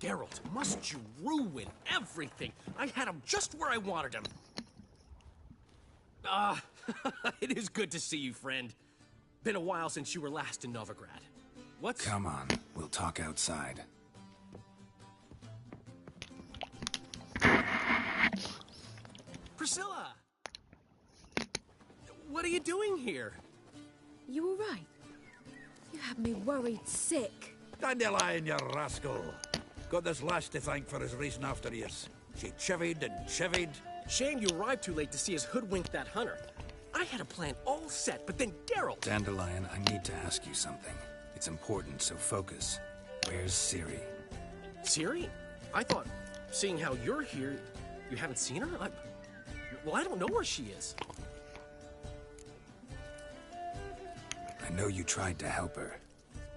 Speaker 4: Geralt, must you ruin everything? I had him just where I wanted him. It is good to see you, friend. Been a while since you were last in Novigrad. What's...
Speaker 2: Come on, we'll talk outside.
Speaker 4: Priscilla! What are you doing here?
Speaker 12: You all right? You had me worried sick.
Speaker 17: Dandelion, you rascal. Got this lass to thank for his racing after years. She chivied and chivied.
Speaker 4: Shame you arrived too late to see us hoodwink that hunter. I had a plan all set, but then Geralt...
Speaker 2: Dandelion, I need to ask you something. It's important, so focus. Where's Ciri?
Speaker 4: Ciri? I thought, seeing how you're here, you haven't seen her? Well, I don't know where she is.
Speaker 2: I know you tried to help her.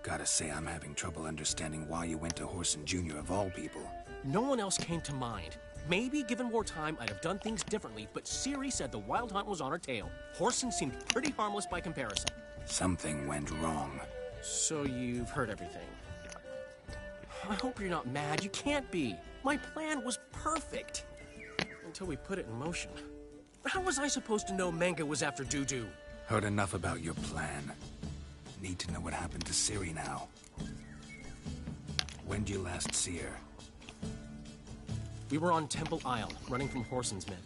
Speaker 2: Gotta say, I'm having trouble understanding why you went to Whoreson Jr. of all people.
Speaker 4: No one else came to mind. Maybe, given more time, I'd have done things differently, but Ciri said the Wild Hunt was on her tail. Whoreson seemed pretty harmless by comparison.
Speaker 2: Something went wrong.
Speaker 4: So you've heard everything. I hope you're not mad. You can't be. My plan was perfect. Until we put it in motion. How was I supposed to know Manga was after Dudu?
Speaker 2: Heard enough about your plan. Need to know what happened to Ciri now. When did you last see her?
Speaker 4: We were on Temple Isle, running from Whoreson's men.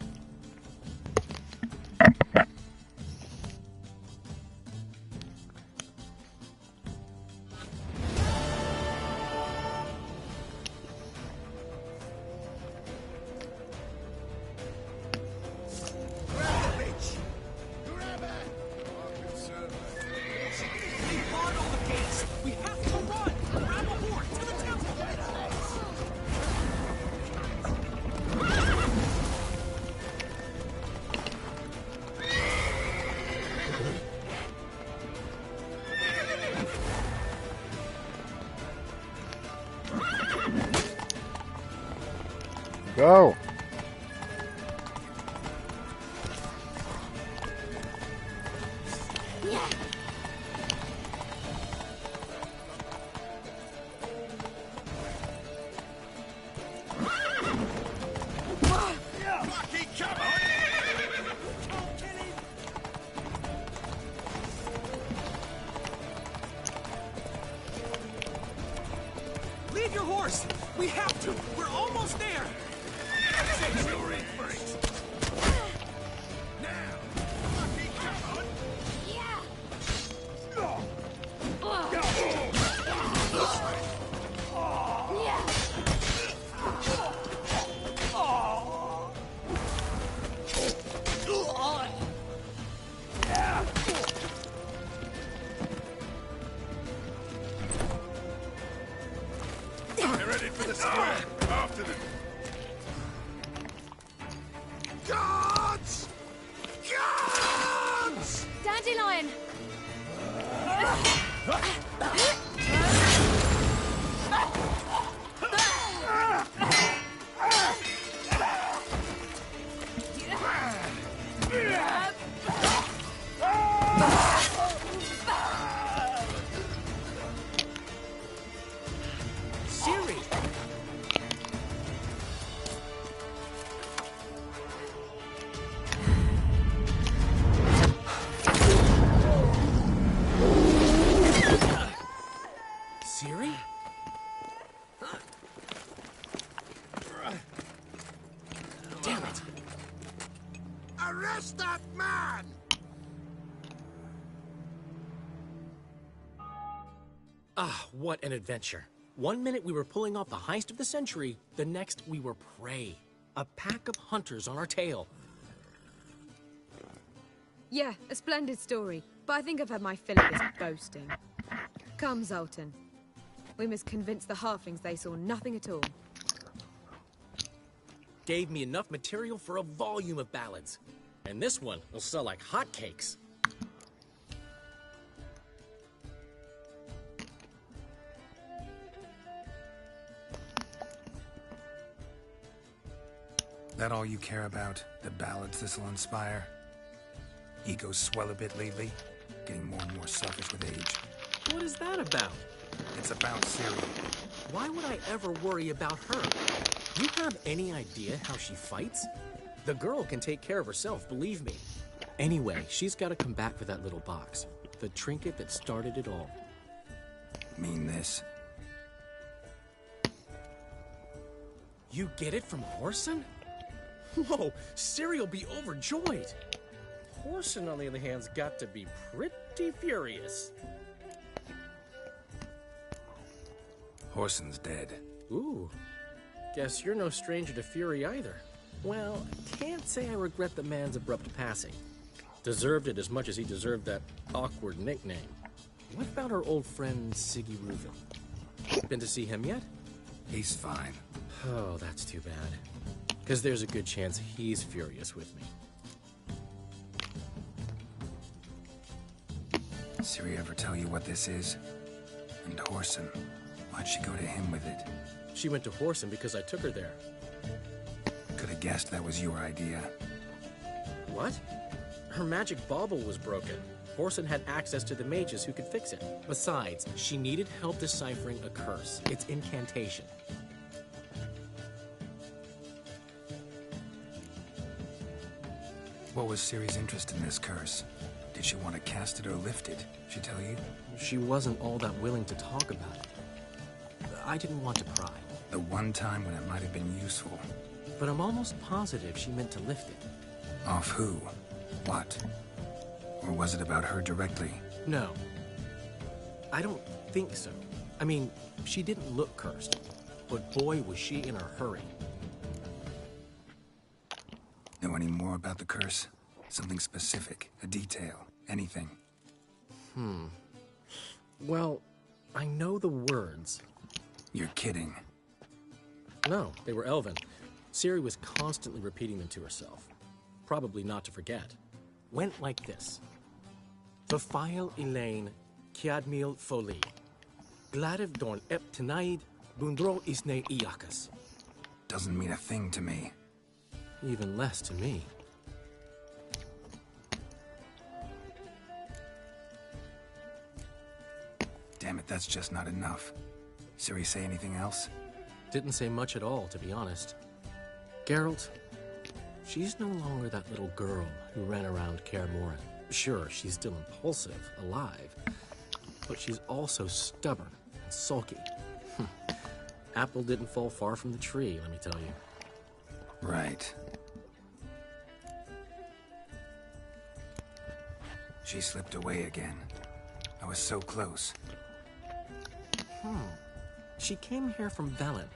Speaker 1: Go!
Speaker 4: Leave your horse! We have to! We're almost there!
Speaker 3: They're ready for the square. After them. Guards! Guards!
Speaker 14: Dandelion!
Speaker 4: Ciri! Ciri? Damn it!
Speaker 3: Arrest that man!
Speaker 4: Ah, what an adventure. One minute we were pulling off the heist of the century, the next we were prey. A pack of hunters on our tail.
Speaker 12: Yeah, a splendid story. but I think I've had my fill of this boasting. Come, Zoltan. We must convince the halflings they saw nothing at all.
Speaker 4: Gave me enough material for a volume of ballads. And this one will sell like hotcakes.
Speaker 2: That all you care about? The ballads this'll inspire? Egos swell a bit lately, getting more and more selfish with age.
Speaker 4: What is that about?
Speaker 2: It's about Ciri.
Speaker 4: Why would I ever worry about her? You have any idea how she fights? The girl can take care of herself, believe me. Anyway, she's got to come back for that little box. The trinket that started it all.
Speaker 2: Mean this?
Speaker 4: You get it from Whoreson? Whoa, Ciri will be overjoyed. Whoreson, on the other hand's got to be pretty furious.
Speaker 2: Whoreson's dead.
Speaker 4: Ooh, guess you're no stranger to fury either. Well, can't say I regret the man's abrupt passing. Deserved it as much as he deserved that awkward nickname. What about our old friend Siggy Reuven? Been to see him yet?
Speaker 2: He's fine.
Speaker 4: Oh, that's too bad. Because there's a good chance he's furious with me.
Speaker 2: Ciri ever tell you what this is? And Whoreson, why'd she go to him with it?
Speaker 4: She went to Whoreson because I took her there.
Speaker 2: Could have guessed that was your idea.
Speaker 4: What? Her magic bauble was broken. Whoreson had access to the mages who could fix it. Besides, she needed help deciphering a curse. It's incantation.
Speaker 2: What was Ciri's interest in this curse? Did she want to cast it or lift it? She tell you?
Speaker 4: She wasn't all that willing to talk about it. I didn't want to pry.
Speaker 2: The one time when it might have been useful.
Speaker 4: But I'm almost positive she meant to lift it.
Speaker 2: Off who? What? Or was it about her directly?
Speaker 4: No. I don't think so. I mean, she didn't look cursed. But boy, was she in a hurry.
Speaker 2: Know any more about the curse? Something specific, a detail, anything?
Speaker 4: Well, I know the words.
Speaker 2: You're kidding.
Speaker 4: No, they were Elven. Ciri was constantly repeating them to herself. Probably not to forget. Went like this. Vafile Elaine, Kiadmil Foli. Gladiv Dorn Ep Tenaid, Bundro Isne Iakas.
Speaker 2: Doesn't mean a thing to me.
Speaker 4: Even less to me.
Speaker 2: Damn it, that's just not enough. Ciri say anything else?
Speaker 4: Didn't say much at all, to be honest. Geralt, she's no longer that little girl who ran around Kaer Morhen. Sure, she's still impulsive, alive, but she's also stubborn and sulky. Apple didn't fall far from the tree, let me tell you.
Speaker 2: Right. She slipped away again. I was so close.
Speaker 4: She came here from Velen.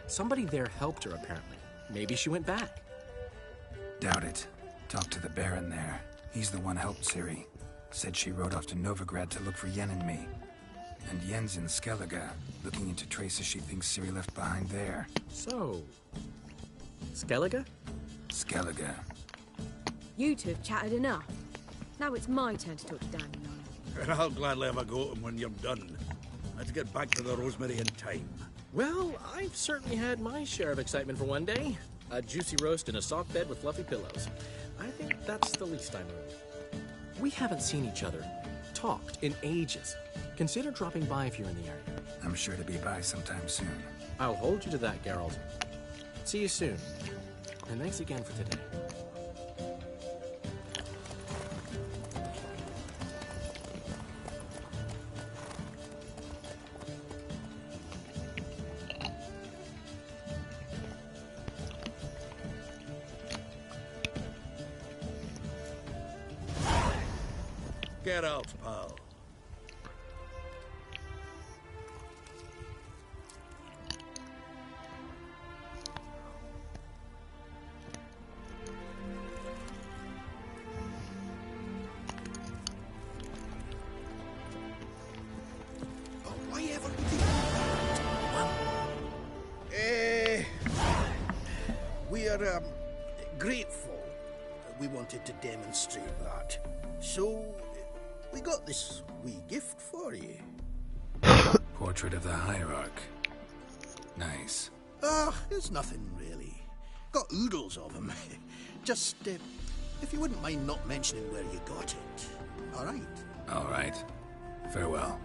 Speaker 4: Somebody there helped her, apparently. Maybe she went back.
Speaker 2: Doubt it. Talked to the Baron there. He's the one helped Ciri. Said she rode off to Novigrad to look for Yen and me. And Yen's in Skellige, looking into traces she thinks Ciri left behind there.
Speaker 4: So... Skellige?
Speaker 2: Skellige.
Speaker 12: You two have chatted enough. Now it's my turn to talk to Dandelion.
Speaker 17: And I'll gladly have a go at him when you're done. Let's get back to the Rosemary in time.
Speaker 4: Well, I've certainly had my share of excitement for one day. A juicy roast in a soft bed with fluffy pillows. I think that's the least I'm owed. We haven't seen each other, talked in ages. Consider dropping by if you're in the area.
Speaker 2: I'm sure to be by sometime soon.
Speaker 4: I'll hold you to that, Geralt. See you soon. And thanks again for today.
Speaker 17: Get out, pal.
Speaker 5: We're grateful. We wanted to demonstrate that. So, we got this wee gift for you.
Speaker 2: Portrait of the Hierarch. Nice.
Speaker 5: It's nothing really. Got oodles of them. Just, if you wouldn't mind not mentioning where you got it. All right?
Speaker 2: All right. Farewell.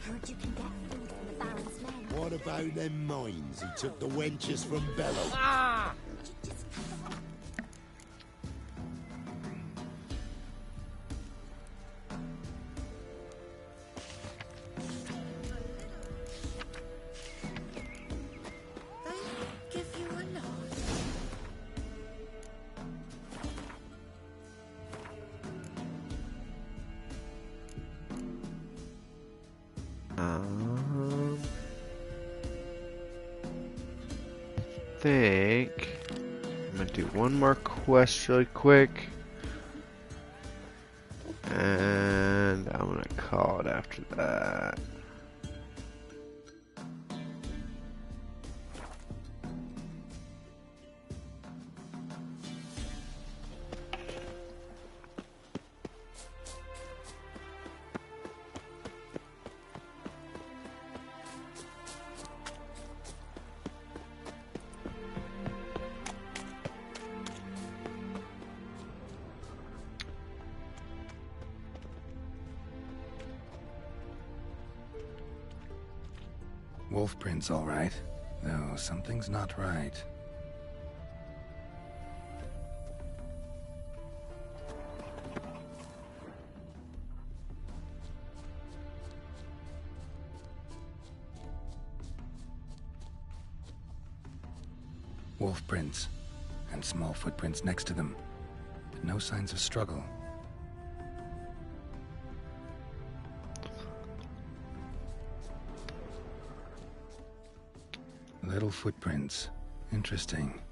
Speaker 10: Heard you can get food from the Baron's men.
Speaker 8: What about them mines he took the wenches from Bellow?
Speaker 10: Ah!
Speaker 1: Think I'm gonna do one more quest really quick, and I'm gonna call it after that.
Speaker 2: Wolf prints, all right. Though something's not right. Wolf prints, and small footprints next to them, but no signs of struggle. Little footprints. Interesting.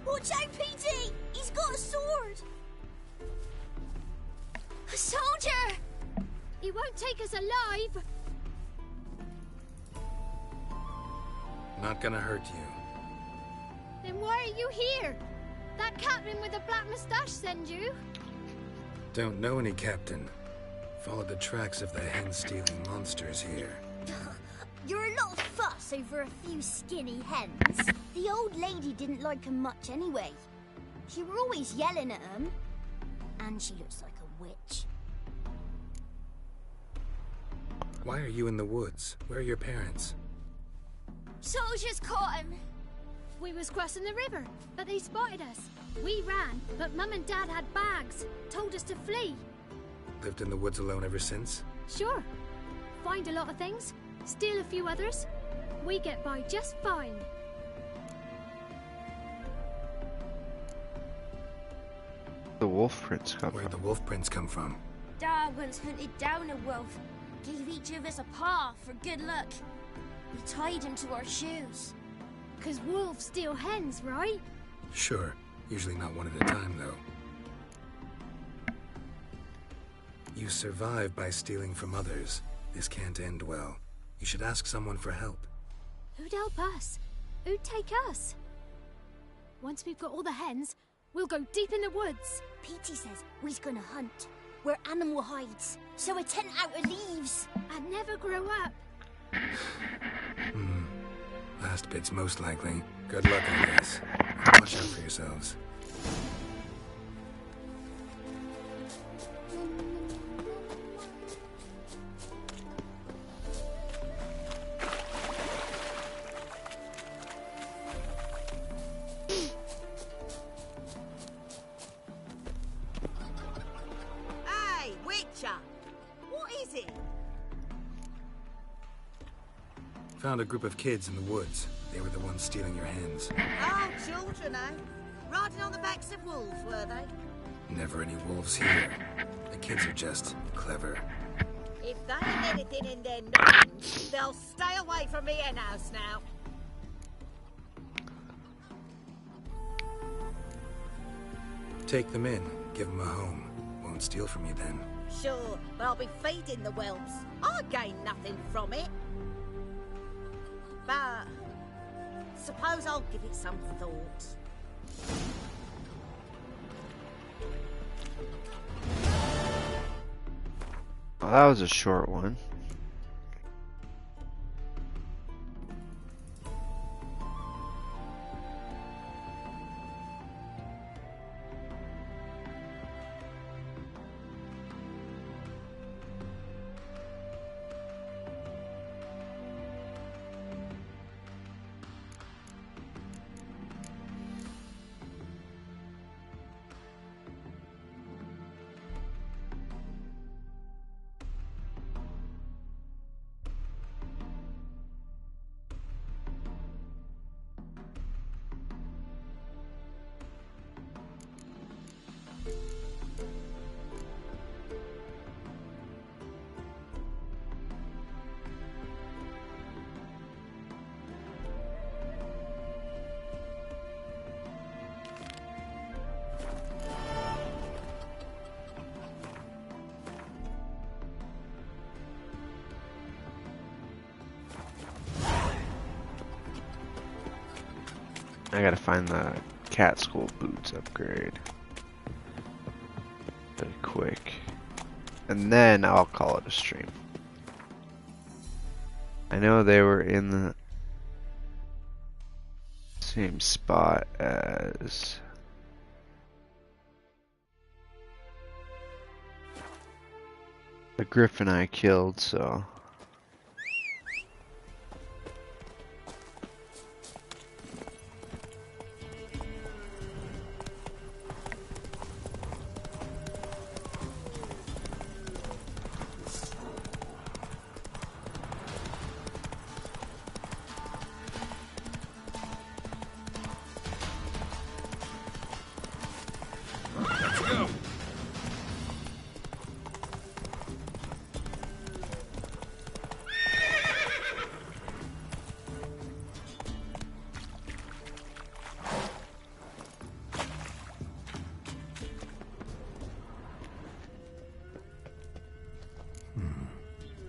Speaker 10: Watch out, PD! He's got a sword! A soldier!
Speaker 14: He won't take us alive.
Speaker 2: Not gonna hurt you.
Speaker 14: Then why are you here? That captain with the black mustache send you?
Speaker 2: Don't know any captain. Followed the tracks of the hen-stealing monsters here.
Speaker 10: You're a lot of fuss over a few skinny hens. The old lady didn't like 'em much anyway. She were always yelling at 'em. And she looks like a witch.
Speaker 2: Why are you in the woods? Where are your parents?
Speaker 14: Soldiers caught him. We was crossing the river, but they spotted us.
Speaker 7: We ran, but Mum and Dad had bags. Told us to flee.
Speaker 2: Lived in the woods alone ever since?
Speaker 7: Sure. Find a lot of things, steal a few others. We get by just fine.
Speaker 1: The wolf prints come
Speaker 2: Where'd the wolf prints come from?
Speaker 10: Dad once hunted down a wolf. Gave each of us a paw for good luck. We tied him to our shoes.
Speaker 7: 'Cause wolves steal hens, right?
Speaker 2: Sure. Usually not one at a time, though. You survive by stealing from others. This can't end well. You should ask someone for help.
Speaker 7: Who'd help us? Who'd take us? Once we've got all the hens, we'll go deep in the woods.
Speaker 10: Petey says we's gonna hunt. Where animal hides. So a tent out of leaves.
Speaker 7: And never grow up.
Speaker 2: Last bit's most likely. Good luck, I guess. Watch out for yourselves.
Speaker 20: Hey, Witcher! What is it?
Speaker 2: Found a group of kids in the woods. They were the ones stealing your hens.
Speaker 20: Oh, children, eh? Riding on the backs of wolves, were they?
Speaker 2: Never any wolves here. The kids are just clever.
Speaker 20: If they ain't anything in their noggins, they'll stay away from the hen house now.
Speaker 2: Take them in. Give them a home. Won't steal from you then.
Speaker 20: Sure, but I'll be feeding the whelps. I gain nothing from it. But suppose I'll give it some thought.
Speaker 1: Well, that was a short one. I gotta find the cat school boots upgrade. Very quick. And then I'll call it a stream. I know they were in the same spot as the griffin I killed, so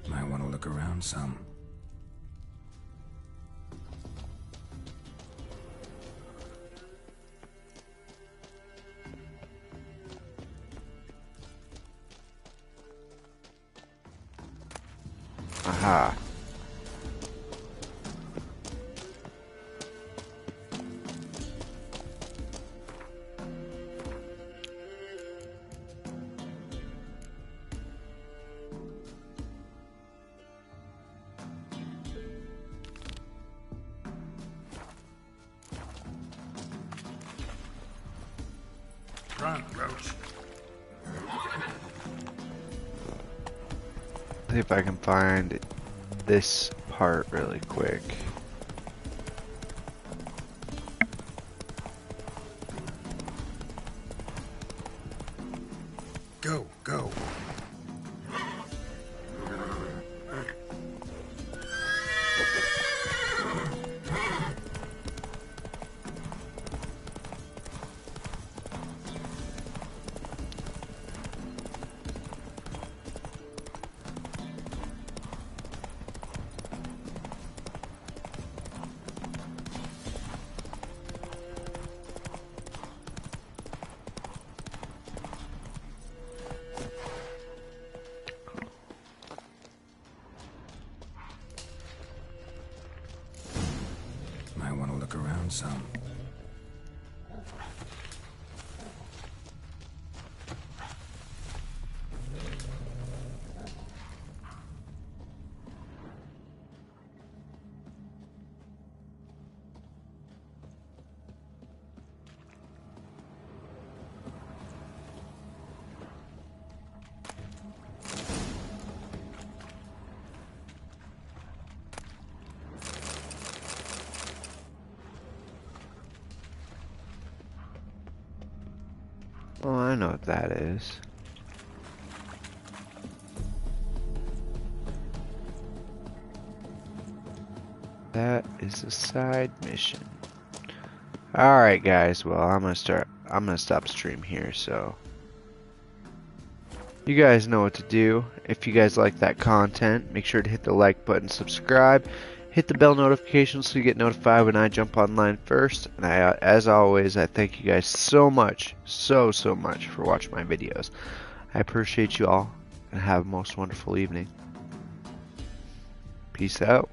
Speaker 2: Might want to look around some.
Speaker 1: aha.
Speaker 16: front, Roach.
Speaker 1: See if I can find this part really quick.
Speaker 2: Go, go. Might want to look around some.
Speaker 1: Oh, I know what that is. That is a side mission. Alright guys, well I'm gonna stop stream here, so you guys know what to do. If you guys like that content, make sure to hit the like button, subscribe, hit the bell notification so you get notified when I jump online first. And as always, I thank you guys so much, so much for watching my videos. I appreciate you all, and have a most wonderful evening. Peace out.